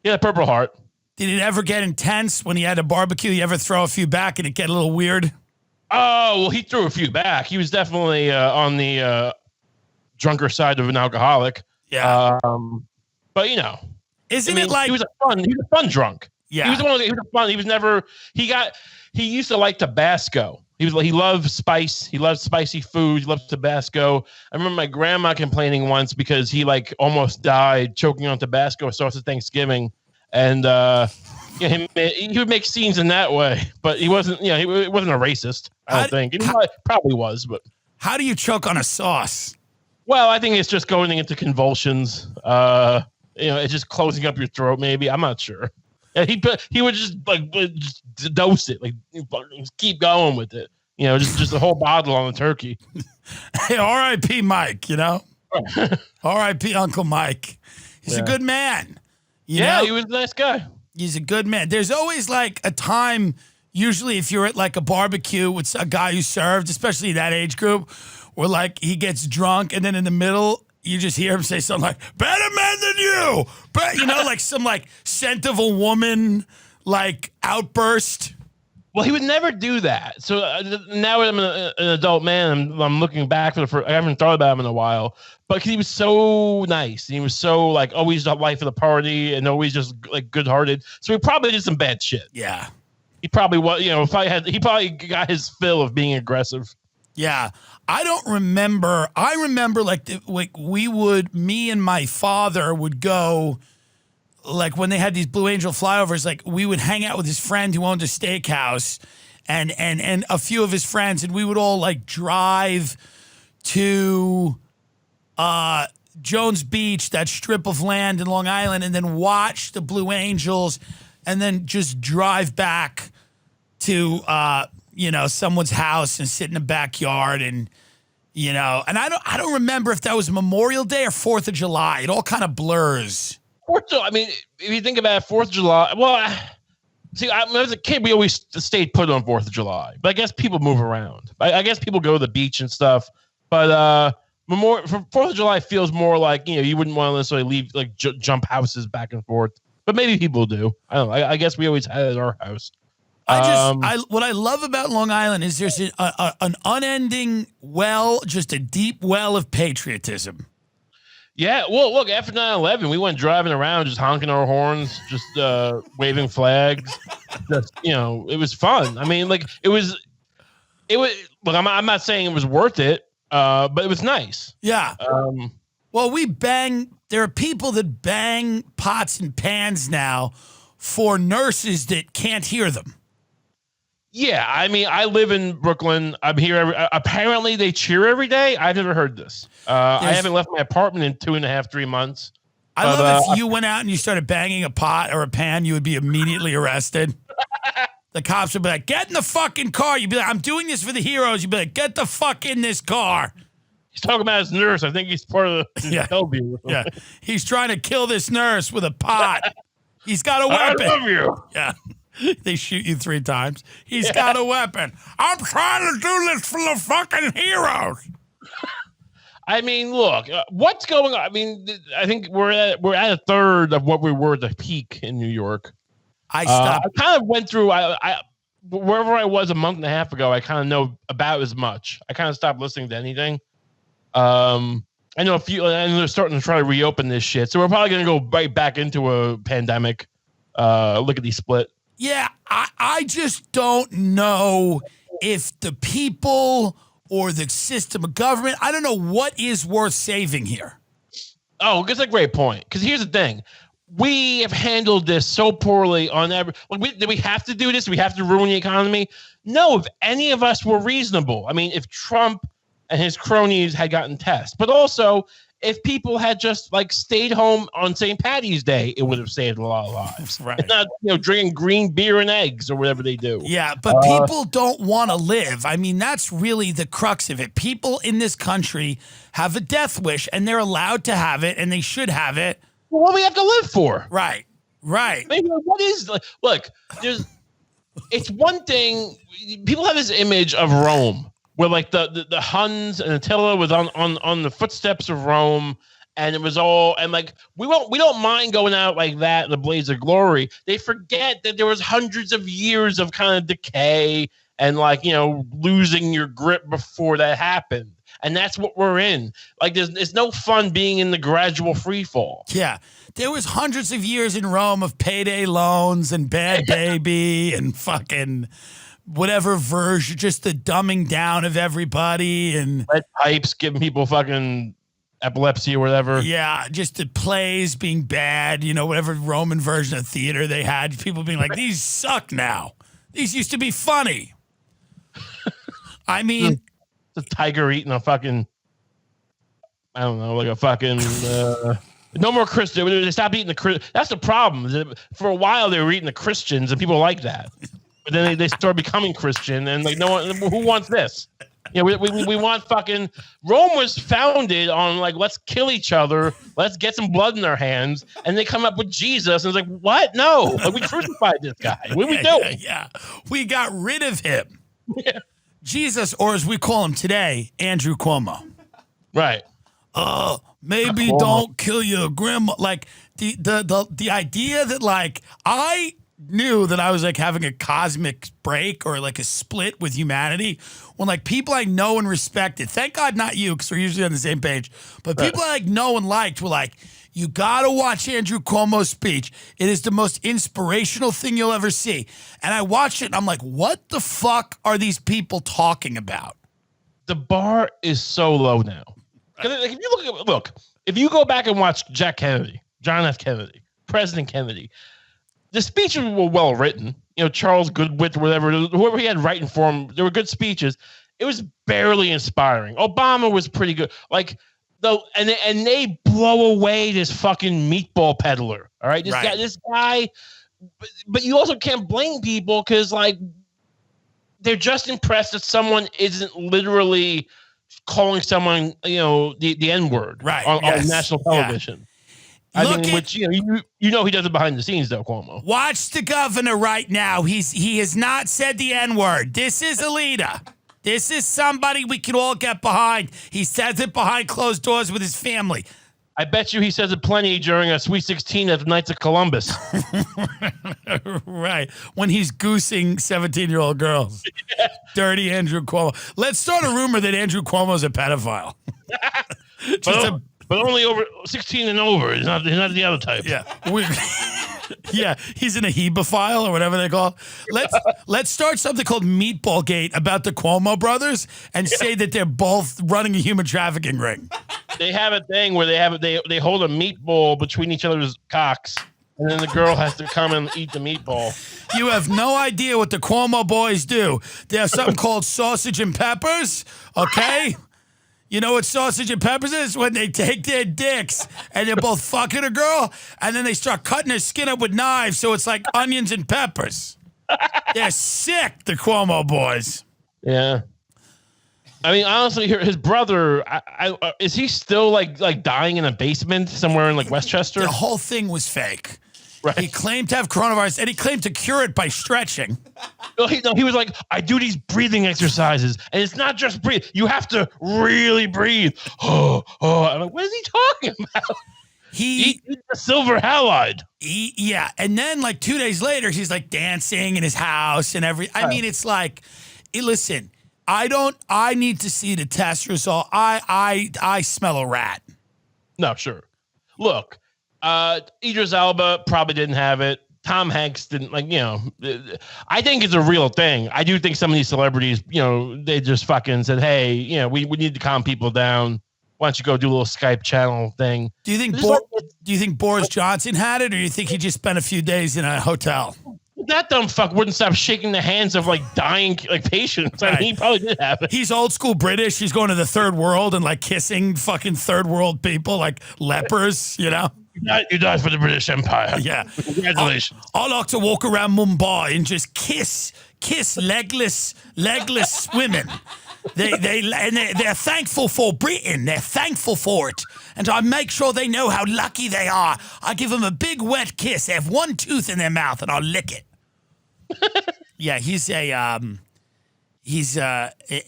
He had a Purple Heart. Did it ever get intense when he had a barbecue? You ever throw a few back and it get a little weird? Oh, well, he threw a few back. He was definitely on the drunker side of an alcoholic. Yeah. But isn't it like he was a fun drunk. Yeah. He was fun. He was never. He used to like Tabasco. He loved spice. He loved spicy food. He loved Tabasco. I remember my grandma complaining once because he like almost died choking on Tabasco sauce at Thanksgiving, and he would make scenes in that way. But he wasn't. He wasn't a racist. I don't think. He probably was. But how do you choke on a sauce? Well, I think it's just going into convulsions. It's just closing up your throat. Maybe I'm not sure. He would just just dose it, just keep going with it. Just a whole bottle on the turkey. Hey, R.I.P. Mike. R.I.P. Uncle Mike. He's a good man. He was a nice guy. He's a good man. There's always like a time, usually if you're at like a barbecue with a guy who served, especially that age group, where like he gets drunk and then in the middle you just hear him say something like "better men than you," but like some like scent of a woman like outburst. Well, he would never do that. So now I'm an adult man. I'm looking back I haven't thought about him in a while, but he was so nice. He was so like always the life of the party and always just like good-hearted. So he probably did some bad shit. Yeah, he probably was. He probably got his fill of being aggressive. Yeah, I don't remember. I remember like me and my father would go. Like when they had these Blue Angel flyovers, like we would hang out with his friend who owned a steakhouse and a few of his friends, and we would all like drive to Jones Beach, that strip of land in Long Island, and then watch the Blue Angels and then just drive back to someone's house and sit in the backyard and and I don't remember if that was Memorial Day or 4th of July. It all kind of blurs. I mean, if you think about it, 4th of July, well, see, when I was a kid, we always stayed put on 4th of July. But I guess people move around. I guess people go to the beach and stuff. But for 4th of July feels more like, you wouldn't want to necessarily leave, like, jump houses back and forth. But maybe people do. I don't know. I guess we always had it at our house. What I love about Long Island is there's an unending well, just a deep well of patriotism. Yeah, well, look, after 9/11, we went driving around, just honking our horns, just waving flags. Just, it was fun. I mean, like it was. Look, I'm not saying it was worth it, but it was nice. Yeah. Well, there are people that bang pots and pans now for nurses that can't hear them. Yeah, I mean, I live in Brooklyn. I'm here. Apparently, they cheer every day. I've never heard this. I haven't left my apartment in 2.5, 3 months. I love if you went out and you started banging a pot or a pan, you would be immediately arrested. The cops would be like, "Get in the fucking car." You'd be like, "I'm doing this for the heroes." You'd be like, "Get the fuck in this car." He's talking about his nurse. I think he's part of the Hellview. Yeah, he's trying to kill this nurse with a pot. He's got a weapon. I love you. Yeah. They shoot you 3 times. He's got a weapon. I'm trying to do this for the fucking heroes. I mean, look, what's going on? I mean, I think we're at a third of what we were at the peak in New York. I stopped. I kind of went through. I wherever I was a month and a half ago, I kind of know about as much. I kind of stopped listening to anything. I know a few, and they're starting to try to reopen this shit. So we're probably going to go right back into a pandemic. Lickety split. Yeah, I just don't know if the people or the system of government, I don't know what is worth saving here. Oh, that's a great point. Because here's the thing. We have handled this so poorly on every. Did we have to do this? Do we have to ruin the economy? No, if any of us were reasonable. I mean, if Trump and his cronies had gotten tests, but also if people had just like stayed home on St. Patty's Day, it would have saved a lot of lives. Right. It's not, drinking green beer and eggs or whatever they do. Yeah, but people don't want to live. I mean, that's really the crux of it. People in this country have a death wish and they're allowed to have it and they should have it. Well, what do we have to live for? Right. I mean, what is look, it's one thing. People have this image of Rome where like the Huns and Attila was on the footsteps of Rome, and it was all, and like we don't mind going out like that in the blaze of glory. They forget that there was hundreds of years of kind of decay and like losing your grip before that happened. And that's what we're in. Like, there's no fun being in the gradual free fall. Yeah. There was hundreds of years in Rome of payday loans and Bad Baby and fucking whatever version, just the dumbing down of everybody and lead pipes giving people fucking epilepsy or whatever. Yeah, just the plays being bad, whatever Roman version of theater they had. People being like, these suck now. These used to be funny. I mean... The tiger eating a fucking, I don't know, like a fucking, no more Christian. They stopped eating the, that's the problem. For a while they were eating the Christians and people like that. But then they started becoming Christian and like, no one, who wants this? We want fucking, Rome was founded on like, let's kill each other. Let's get some blood in our hands. And they come up with Jesus and it's like, what? No, like, we crucified this guy. What did we do? Yeah. We got rid of him. Yeah. Jesus, or as we call him today, Andrew Cuomo. Right. Maybe don't kill your grandma. Like the idea that like I knew that I was like having a cosmic break or like a split with humanity when like people I know and respected. Thank God not you, because we're usually on the same page. But people I like know and liked were like, you gotta watch Andrew Cuomo's speech. It is the most inspirational thing you'll ever see. And I watched it and I'm like, what the fuck are these people talking about? The bar is so low now. Like, if you look, if you go back and watch John F. Kennedy, President Kennedy, the speeches were well written. You know, Charles Goodwin, whatever, whoever he had writing for him, they were good speeches. It was barely inspiring. Obama was pretty good. Like, though, and they blow away this fucking meatball peddler. All right, this guy. But you also can't blame people because like they're just impressed that someone isn't literally calling someone, you know, the N-word on national television. Yeah. I mean, which you know he does it behind the scenes though, Cuomo. Watch the governor right now. He has not said the N-word. This is a leader. This is somebody we can all get behind. He says it behind closed doors with his family. I bet you he says it plenty during a Sweet 16 at the Knights of Columbus. Right. When he's goosing 17-year-old girls. Yeah. Dirty Andrew Cuomo. Let's start a rumor that Andrew Cuomo's a pedophile. But only over 16 and over. He's not the other type. Yeah. Yeah, he's an ahebophile or whatever they call it. Let's start something called Meatball Gate about the Cuomo brothers and say that they're both running a human trafficking ring. They have a thing where they hold a meatball between each other's cocks, and then the girl has to come and eat the meatball. You have no idea what the Cuomo boys do. They have something called sausage and peppers, okay? You know what sausage and peppers is? When they take their dicks and they're both fucking a girl and then they start cutting her skin up with knives so it's like onions and peppers. They're sick, the Cuomo boys. Yeah. I mean, honestly, his brother, is he still like dying in a basement somewhere in like Westchester? The whole thing was fake. Right. He claimed to have coronavirus, and he claimed to cure it by stretching. No, he was like, I do these breathing exercises, and it's not just breathe. You have to really breathe. Oh. I'm like, what is he talking about? He's a silver halide. Yeah, and then like 2 days later, he's like dancing in his house and I mean, it's like, listen, I need to see the test result. I smell a rat. No, sure. Look. Idris Elba probably didn't have it. Tom Hanks didn't, like, you know, I think it's a real thing. I do think some of these celebrities, you know, they just fucking said, hey, you know, we need to calm people down. Why don't you go do a little Skype channel thing? Do you think Boris Johnson had it, or do you think he just spent a few days in a hotel? That dumb fuck wouldn't stop shaking the hands of like dying like patients. Right. I mean, he probably did have it. He's old school British. He's going to the third world and like kissing fucking third world people like lepers, you know? You died for the British Empire. Yeah. Congratulations. I like to walk around Mumbai and just kiss legless women. They're thankful for Britain. They're thankful for it. And I make sure they know how lucky they are. I give them a big wet kiss. They have one tooth in their mouth and I'll lick it. Yeah, he's an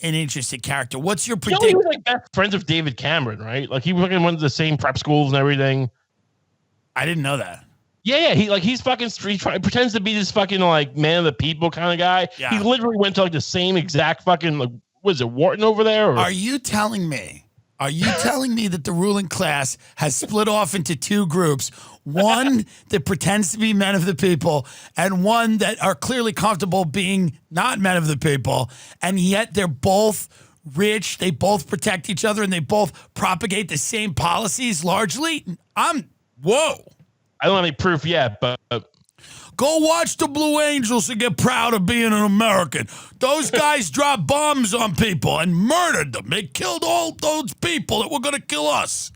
interesting character. What's your prediction? He was like best friends of David Cameron, right? Like he went to the same prep schools and everything. I didn't know that. Yeah, he pretends to be this fucking like man of the people kind of guy. Yeah. He literally went to like the same exact fucking like, was it Wharton over there? Or? Are you telling me that the ruling class has split off into two groups? One that pretends to be men of the people and one that are clearly comfortable being not men of the people, and yet they're both rich, they both protect each other, and they both propagate the same policies largely? Whoa. I don't have any proof yet, but... Go watch the Blue Angels and get proud of being an American. Those guys dropped bombs on people and murdered them. They killed all those people that were going to kill us.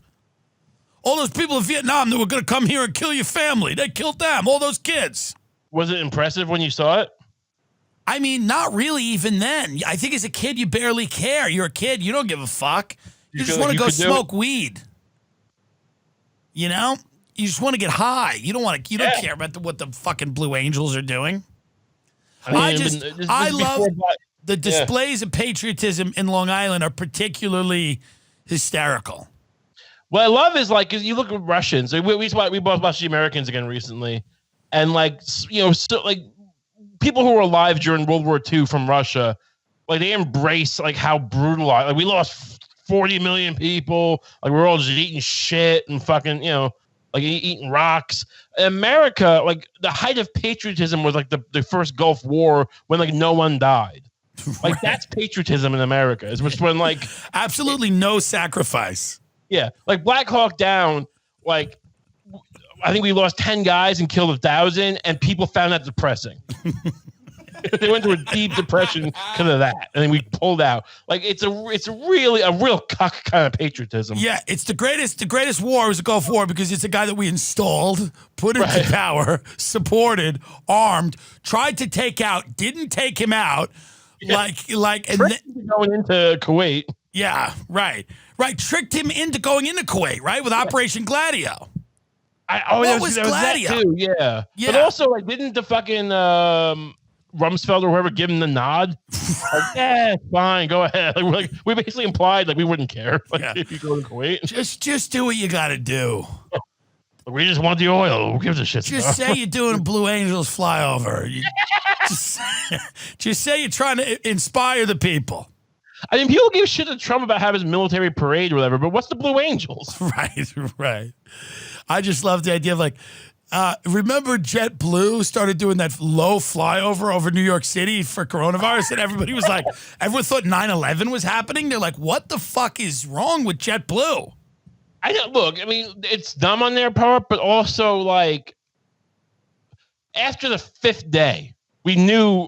All those people in Vietnam that were going to come here and kill your family. They killed them, all those kids. Was it impressive when you saw it? I mean, not really even then. I think as a kid, you barely care. You're a kid. You don't give a fuck. You just want to go smoke weed. You know? You just want to get high. You don't care about what the fucking Blue Angels are doing. I The displays of patriotism in Long Island are particularly hysterical. What I love is like, 'cause you look at Russians. We both watched the Americans again recently, and like, you know, so like people who were alive during World War II from Russia, like they embrace like how brutalized. Like we lost 40 million people. Like we're all just eating shit and fucking, you know, like eating rocks. In America, like the height of patriotism was like the first Gulf War when like no one died. Like that's patriotism in America. Is which when like absolutely no sacrifice. Yeah, like Black Hawk Down, like I think we lost 10 guys and killed 1,000, and people found that depressing. They went through a deep depression because of that, and then we pulled out. Like it's really a real cuck kind of patriotism. Yeah, it's the greatest war was the Gulf War because it's a guy that we installed, put into power, supported, armed, tried to take out, didn't take him out. Yeah. Like and going into Kuwait. Yeah, right. Tricked him into going into Kuwait, right? With Operation Gladio. What was Gladio? That too, yeah. But also, like, didn't the fucking Rumsfeld or whoever give him the nod? Like, yeah, fine, go ahead. Like, we basically implied like we wouldn't care if you go to Kuwait. Just do what you got to do. We just want the oil. Who gives a shit? Just say you're doing a Blue Angels flyover. Just say you're trying to inspire the people. I mean, people give shit to Trump about having his military parade or whatever, but what's the Blue Angels? Right. I just love the idea of like, remember JetBlue started doing that low flyover over New York City for coronavirus, and everybody was like, everyone thought 9/11 was happening. They're like, what the fuck is wrong with JetBlue? I mean, it's dumb on their part, but also like after the 5th day, we knew,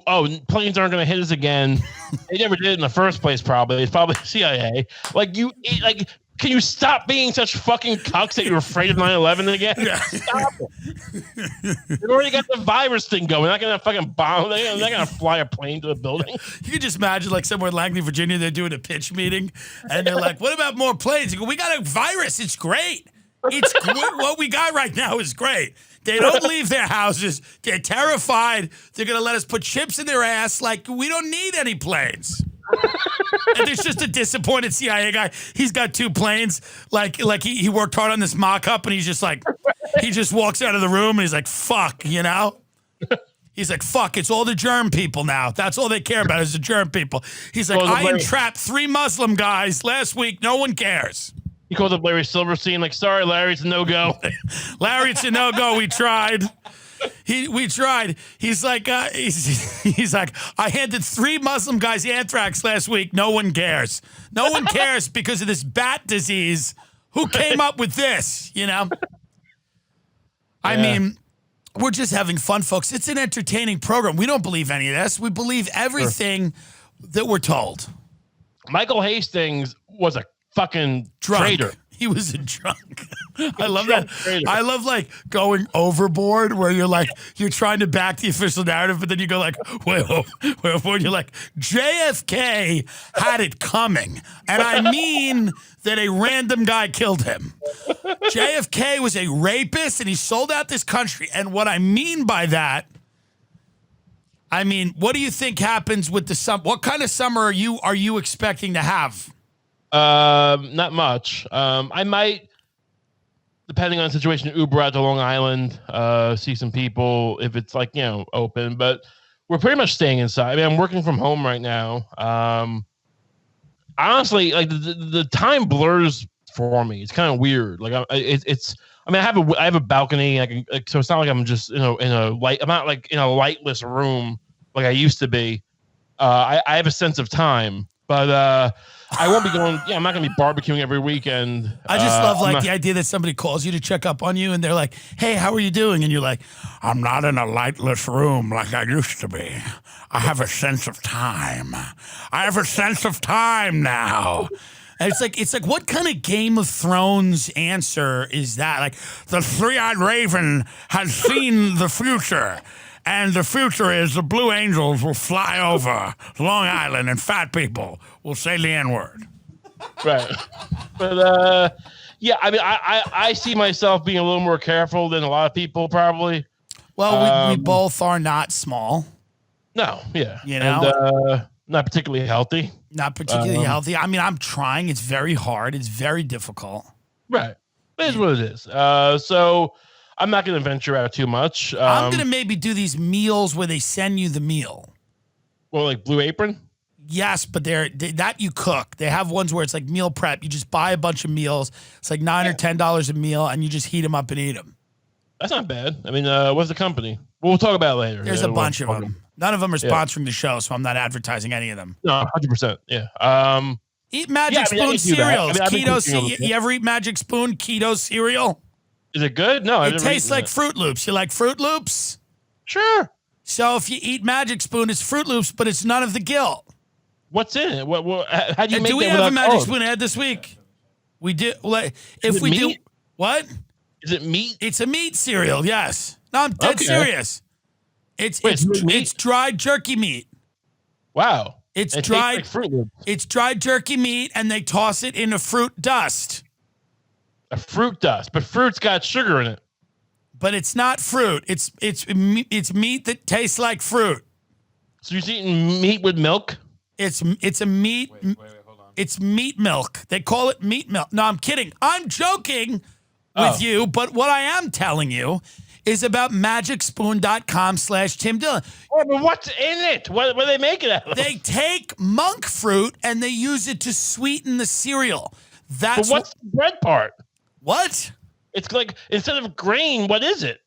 planes aren't going to hit us again. They never did in the first place, probably. It's probably CIA. Can you stop being such fucking cucks that you're afraid of 9/11 again? Yeah. Stop it. They've already got the virus thing going. They're not going to fucking bomb. They're not going to fly a plane to a building. You can just imagine, like, somewhere in Langley, Virginia, they're doing a pitch meeting, and they're like, what about more planes? You go, we got a virus. It's great. It's great. What we got right now is great. They don't leave their houses. They're terrified. They're going to let us put chips in their ass. Like, we don't need any planes. And there's just a disappointed CIA guy. He's got 2 planes. Like he worked hard on this mock-up, and he's just like, he just walks out of the room, and he's like, fuck, you know? He's like, fuck, it's all the germ people now. That's all they care about is the germ people. He's like, I entrapped 3 Muslim guys last week. No one cares. He called up Larry Silverstein, like, sorry, Larry, it's a no-go. Larry, it's a no-go. We tried. We tried. He's like, he's like, I handed 3 Muslim guys anthrax last week. No one cares. No one cares because of this bat disease. Who came up with this? You know? I mean, we're just having fun, folks. It's an entertaining program. We don't believe any of this. We believe everything that we're told. Michael Hastings was a fucking traitor. He was a drunk. I love that. I love like going overboard where you're like, you're trying to back the official narrative, but then you go like, wait, you're like, JFK had it coming. And I mean that a random guy killed him. JFK was a rapist and he sold out this country. And what I mean by that, what do you think happens with the summer? What kind of summer are you expecting to have? Not much. I might, depending on the situation, Uber out to Long Island, see some people if it's like, open, but we're pretty much staying inside. I mean, I'm working from home right now. Honestly, like the time blurs for me. It's kind of weird. Like I have a balcony. So it's not like I'm just, I'm not like in a lightless room like I used to be. I have a sense of time, but, I won't be going. Yeah, I'm not going to be barbecuing every weekend. I just love the idea that somebody calls you to check up on you, and they're like, "Hey, how are you doing?" And you're like, "I'm not in a lightless room like I used to be. I have a sense of time. I have a sense of time now." And it's like, what kind of Game of Thrones answer is that? Like, the 3-eyed raven has seen the future. And the future is the Blue Angels will fly over Long Island and fat people will say the N-word. Right. But, I mean, I see myself being a little more careful than a lot of people probably. Well, we both are not small. No, yeah. You know? Not particularly healthy. Not particularly healthy. I mean, I'm trying. It's very hard. It's very difficult. Right. It is what it is. So I'm not going to venture out too much. I'm going to maybe do these meals where they send you the meal. Well, like Blue Apron? Yes, but that you cook. They have ones where it's like meal prep. You just buy a bunch of meals. It's like $9 or $10 a meal, and you just heat them up and eat them. That's not bad. I mean, what's the company? We'll talk about it later. There's a bunch of them. None of them are sponsoring the show, so I'm not advertising any of them. No, 100%. Yeah. Eat Magic Spoon cereals. Keto. You ever eat Magic Spoon keto cereal? Is it good? No, it tastes like Fruit Loops. You like Fruit Loops? Sure. So if you eat Magic Spoon, it's Fruit Loops, but it's none of the guilt. What's in it? How do you make do we have a Magic Spoon ad this week? We do. If we do, what? Is it meat? It's a meat cereal. Yes. No, I'm dead serious. It's dried jerky meat. Wow. It's dried like Fruit Loops. It's dried jerky meat, and they toss it in a fruit dust. A fruit dust, but fruit's got sugar in it. But it's not fruit. It's meat that tastes like fruit. So you're eating meat with milk? It's a meat. Wait, hold on. It's meat milk. They call it meat milk. No, I'm kidding. I'm joking with you, but what I am telling you is about magicspoon.com/Tim Dillon. Oh, but what's in it? What are they making out of? They take monk fruit and they use it to sweeten the cereal. But what's the bread part? What? It's like, instead of grain, what is it?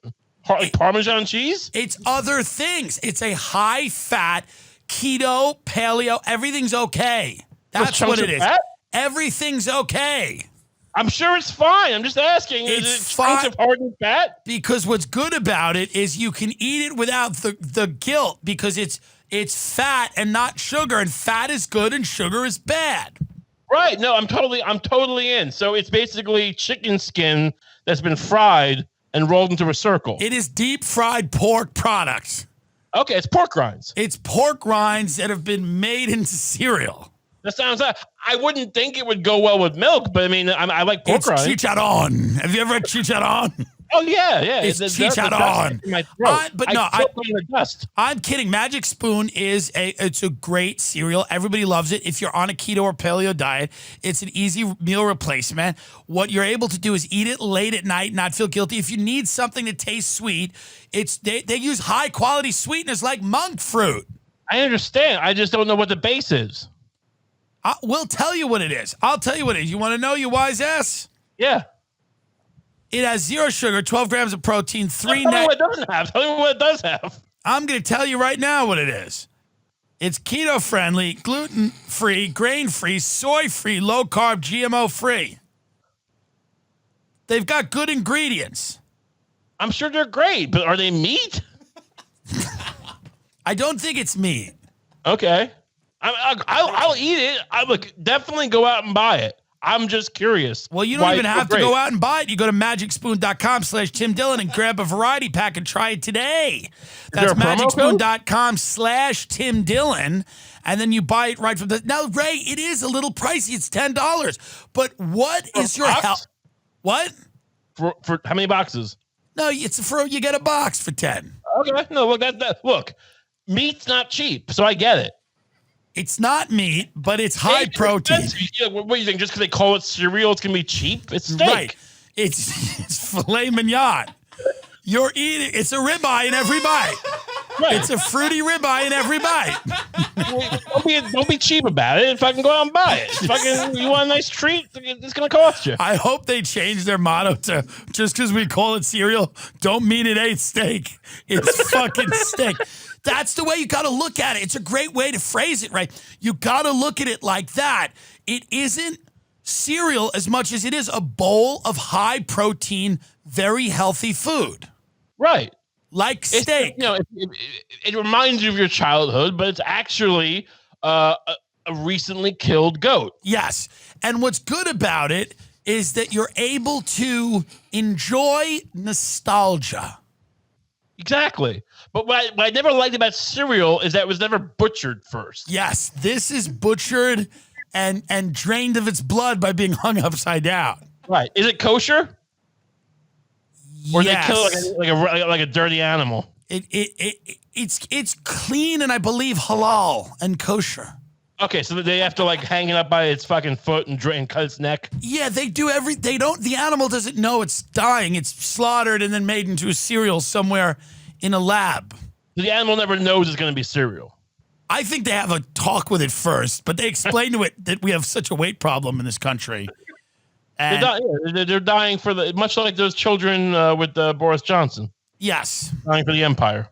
Like Parmesan cheese? It's other things. It's a high-fat, keto, paleo, everything's okay. That's what it is. Fat? Everything's okay. I'm sure it's fine. I'm just asking. It's is it fine of hardened fat? Because what's good about it is you can eat it without the guilt, because it's fat and not sugar, and fat is good and sugar is bad. Right. No, I'm totally in. So it's basically chicken skin that's been fried and rolled into a circle. It is deep fried pork products. Okay, it's pork rinds. It's pork rinds that have been made into cereal. That sounds like, I wouldn't think it would go well with milk, but I mean, I like pork rinds. It's chicharron. Have you ever had chicharron? Oh yeah. It's chicharron. I'm kidding. Magic Spoon it's a great cereal. Everybody loves it. If you're on a keto or paleo diet, it's an easy meal replacement. What you're able to do is eat it late at night, not feel guilty. If you need something that tastes sweet, they use high quality sweeteners like monk fruit. I understand. I just don't know what the base is. We'll tell you what it is. I'll tell you what it is. You want to know, you wise ass? Yeah. It has 0 sugar, 12 grams of protein, 3 Tell me what it doesn't have. Tell me what it does have. I'm going to tell you right now what it is. It's keto-friendly, gluten-free, grain-free, soy-free, low-carb, GMO-free. They've got good ingredients. I'm sure they're great, but are they meat? I don't think it's meat. Okay. I'll eat it. I would definitely go out and buy it. I'm just curious. Well, you don't even have to go out and buy it. You go to magicspoon.com/Tim Dillon and grab a variety pack and try it today. That's magicspoon.com/Tim Dillon. And then you buy it right from the. Now, Ray, it is a little pricey. It's $10. But what is your health? What? For how many boxes? No, you get a box for 10. Okay. No, look, look, meat's not cheap, so I get it. It's not meat, but it's high protein. What do you think? Just because they call it cereal, it's going to be cheap? It's steak. Right. It's filet mignon. You're eating. It's a ribeye in every bite. Right. It's a fruity ribeye in every bite. Don't be cheap about it. If I can go out and buy it. You want a nice treat? It's going to cost you. I hope they change their motto to, just because we call it cereal, don't mean it ain't steak. It's fucking steak. That's the way you got to look at it. It's a great way to phrase it, right? You got to look at it like that. It isn't cereal as much as it is a bowl of high protein, very healthy food. Right. Like steak. It reminds you of your childhood, but it's actually a recently killed goat. Yes. And what's good about it is that you're able to enjoy nostalgia. Exactly. But what I never liked about cereal is that it was never butchered first. Yes, this is butchered and drained of its blood by being hung upside down. Right. Is it kosher? Or yes. They kill like a dirty animal? It It's clean and I believe halal and kosher. Okay, so they have to like hang it up by its fucking foot and cut its neck. Yeah, they do the animal doesn't know it's dying. It's slaughtered and then made into a cereal somewhere in a lab. The animal never knows it's going to be cereal. I think they have a talk with it first, but they explain to it that we have such a weight problem in this country. And They're dying for much like those children with Boris Johnson. Yes. Dying for the empire.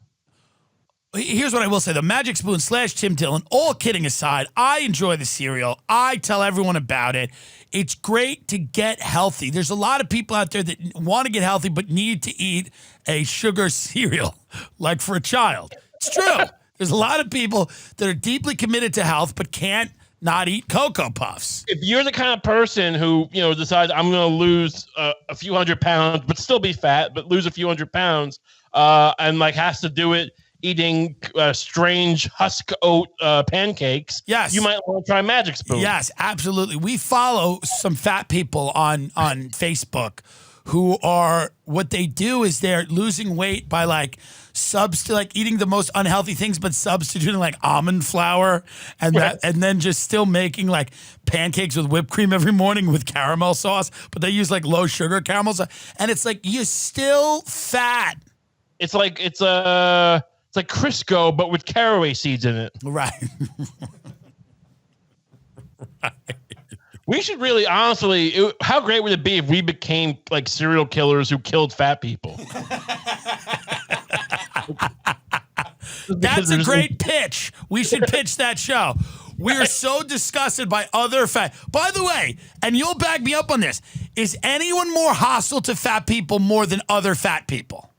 Here's what I will say. The Magic Spoon / Tim Dillon, all kidding aside, I enjoy the cereal. I tell everyone about it. It's great to get healthy. There's a lot of people out there that want to get healthy but need to eat a sugar cereal, like for a child. It's true. There's a lot of people that are deeply committed to health but can't not eat Cocoa Puffs. If you're the kind of person who, decides I'm going to lose a few hundred pounds but still be fat, but lose a few hundred pounds and like has to do it eating strange husk oat pancakes, yes, you might want to try Magic Spoon. Yes, absolutely. We follow some fat people on Facebook who are, what they do is they're losing weight by like eating the most unhealthy things, but substituting like almond flour and and then just still making like pancakes with whipped cream every morning with caramel sauce, but they use like low sugar caramel sauce, and it's like you're still fat. It's like Crisco, but with caraway seeds in it. Right. Right. We should really, honestly, how great would it be if we became like serial killers who killed fat people? That's a great pitch. We should pitch that show. We are so disgusted by other fat. By the way, and you'll back me up on this, is anyone more hostile to fat people more than other fat people?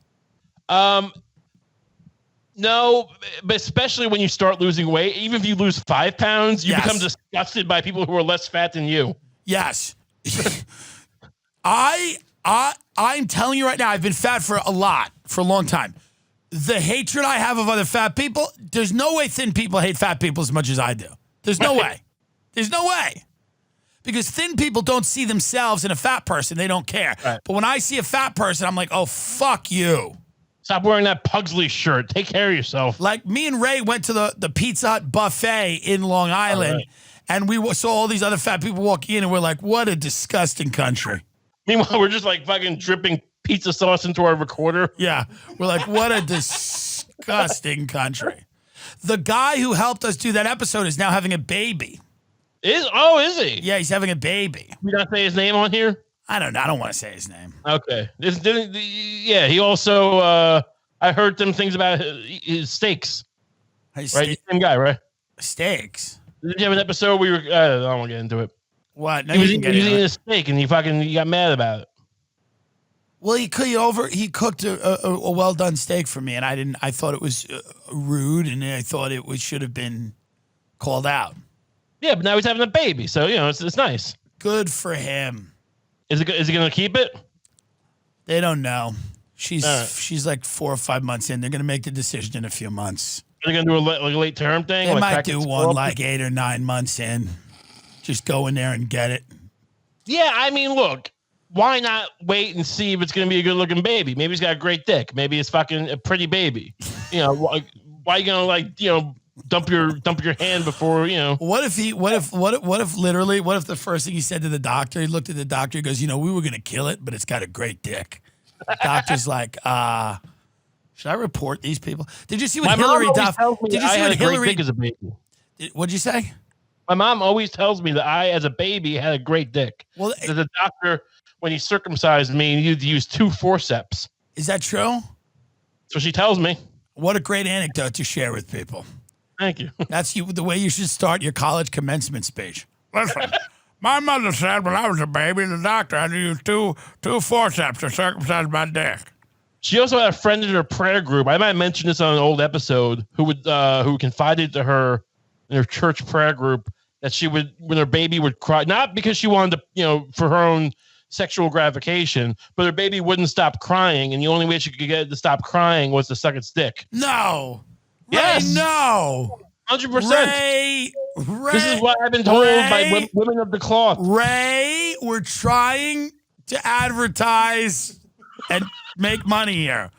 No, but especially when you start losing weight, even if you lose 5 pounds, you become disgusted by people who are less fat than you. Yes. I'm telling you right now, I've been fat for a long time. The hatred I have of other fat people, there's no way thin people hate fat people as much as I do. There's no way. There's no way. Because thin people don't see themselves in a fat person. They don't care. Right. But when I see a fat person, I'm like, oh, fuck you. Stop wearing that Pugsley shirt. Take care of yourself. Like me and Ray went to the Pizza Hut buffet in Long Island, and we saw all these other fat people walk in, and we're like, what a disgusting country. Meanwhile, we're just like fucking dripping pizza sauce into our recorder. Yeah. We're like, what a disgusting country. The guy who helped us do that episode is now having a baby. Is he? Yeah, he's having a baby. You not say his name on here? I don't know. I don't want to say his name. Okay. He also, I heard some things about his steaks. Right? Same guy, right? Steaks? Did you have an episode where I don't want to get into it. What? No, he was eating a steak and you got mad about it. Well, he cooked a well done steak for me, and I thought it was rude, and I thought it should have been called out. Yeah, but now he's having a baby, so it's nice. Good for him. Is he gonna keep it? They don't know. She's like 4 or 5 months in. They're gonna make the decision in a few months. Are they gonna do a late term thing? They might do one like 8 or 9 months in. Just go in there and get it. Yeah, I mean, look. Why not wait and see if it's going to be a good-looking baby? Maybe he's got a great dick. Maybe it's fucking a pretty baby. Why are you going to dump your hand before, What if the first thing he said to the doctor, he looked at the doctor, he goes, we were going to kill it, but it's got a great dick. The doctor's like, should I report these people? Did you see what Hillary Duff? Did you see what Hillary? Dick as a baby. What'd you say? My mom always tells me that I, as a baby, had a great dick. Well, the doctor, when he circumcised me, he used 2 forceps. Is that true? So she tells me. What a great anecdote to share with people. Thank you. That's the way you should start your college commencement speech. Listen, my mother said when I was a baby, the doctor had to use two forceps to circumcise my dick. She also had a friend in her prayer group. I might mention this on an old episode. Who confided to her in her church prayer group that she would, when her baby would cry, not because she wanted to, for her own sexual gratification, but her baby wouldn't stop crying, and the only way she could get it to stop crying was to suck its dick. No. Yes. Ray, no. 100%. Ray. This is what I've been told by women of the cloth. Ray, we're trying to advertise and make money here.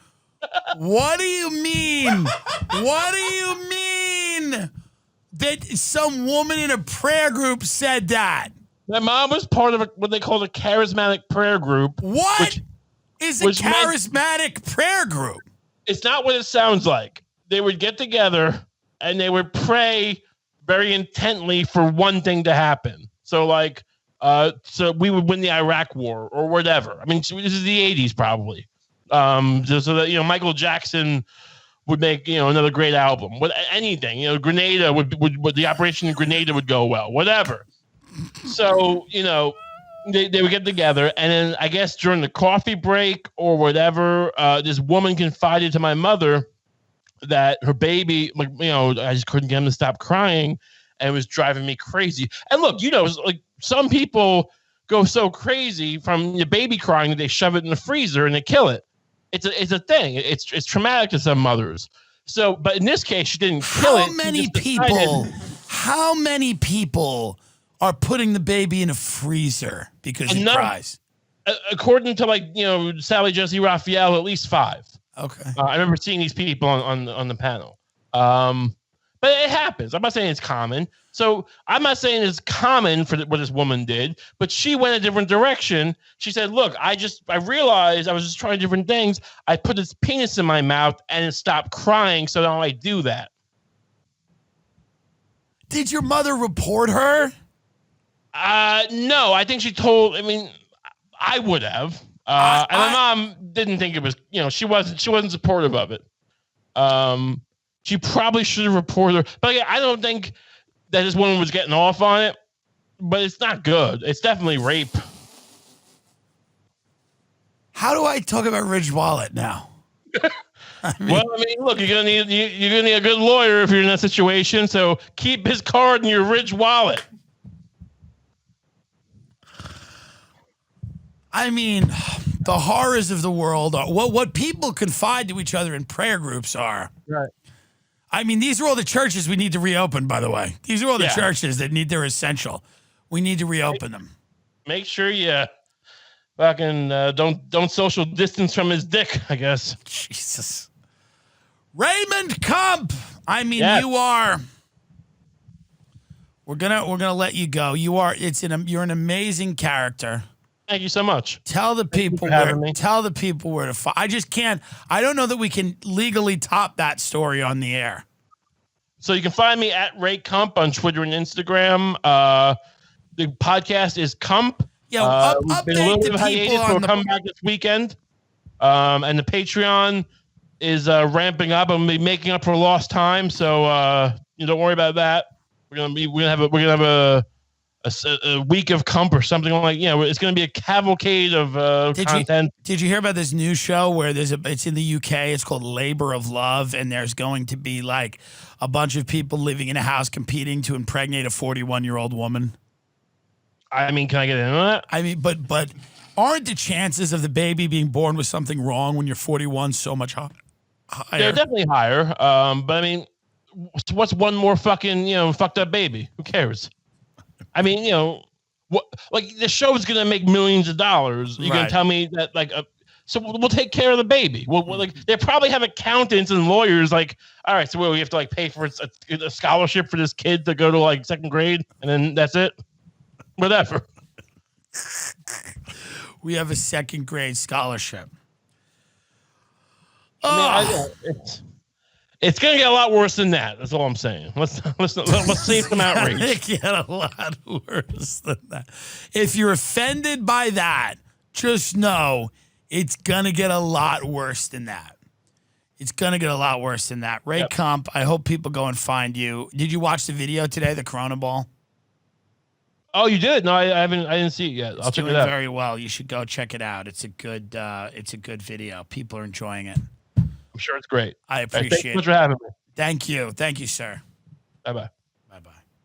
What do you mean? What do you mean that some woman in a prayer group said that? My mom was part of what they call a charismatic prayer group. What is a charismatic prayer group? It's not what it sounds like. They would get together and they would pray very intently for one thing to happen. So like, so we would win the Iraq war or whatever. I mean, this is the 80s probably. So that, Michael Jackson would make, another great album. What anything, Grenada would the Operation Grenada would go well, whatever. So, they would get together, and then I guess during the coffee break or whatever, this woman confided to my mother that her baby, I just couldn't get him to stop crying, and it was driving me crazy. And look, like some people go so crazy from the baby crying that they shove it in the freezer and they kill it. It's a thing. It's traumatic to some mothers. So, but in this case, she didn't kill it. How many people are putting the baby in a freezer because he cries? According to Sally Jesse Raphael, at least 5. Okay. I remember seeing these people on the panel. But it happens. I'm not saying it's common. So I'm not saying it's common for what this woman did, but she went a different direction. She said, look, I realized I was just trying different things. I put this penis in my mouth and it stopped crying. So now I do that. Did your mother report her? No, I think I would have. And my mom didn't think it was, she wasn't supportive of it. She probably should have reported her. But again, I don't think that this woman was getting off on it, but it's not good. It's definitely rape. How do I talk about Ridge Wallet now? Look, you're gonna need a good lawyer if you're in that situation. So keep his card in your Ridge Wallet. I mean, the horrors of the world are what people confide to each other in prayer groups are. Right. I mean, these are all the churches we need to reopen, by the way. These are all the churches that they're essential. We need to reopen them. Make sure you fucking don't social distance from his dick, I guess. Jesus. Raymond Kump. I mean, you are. We're gonna let you go. You're an amazing character. Thank you so much. Tell the people where to find. I just can't. I don't know that we can legally top that story on the air. So you can find me at Ray Kump on Twitter and Instagram. The podcast is Kump. Yeah, update the people on the. Come back this weekend. And the Patreon is ramping up. I'm gonna be making up for lost time. So don't worry about that. We're gonna have a week of Kump or something like, it's going to be a cavalcade of content. Did you hear about this new show where it's in the UK? It's called Labor of Love, and there's going to be like a bunch of people living in a house competing to impregnate a 41-year-old woman. I mean, can I get into that? I mean, but aren't the chances of the baby being born with something wrong when you're 41 so much higher? They're definitely higher. But I mean, what's one more fucking fucked up baby? Who cares? I mean, the show is going to make millions of dollars. You're going to tell me that, so we'll take care of the baby. They probably have accountants and lawyers. All right, so we have to pay for a scholarship for this kid to go to second grade, and then that's it. Whatever. We have a second grade scholarship. It's going to get a lot worse than that. That's all I'm saying. Let's save some outrage. It's going to get a lot worse than that. If you're offended by that, just know it's going to get a lot worse than that. It's going to get a lot worse than that. Ray Kump, I hope people go and find you. Did you watch the video today, the Corona Ball? Oh, you did? No, I didn't see it yet. I'll check it out. Very well. You should go check it out. It's a good video. People are enjoying it. I'm sure it's great. I appreciate it. Thanks so much for having me. Thank you. Thank you, sir. Bye-bye.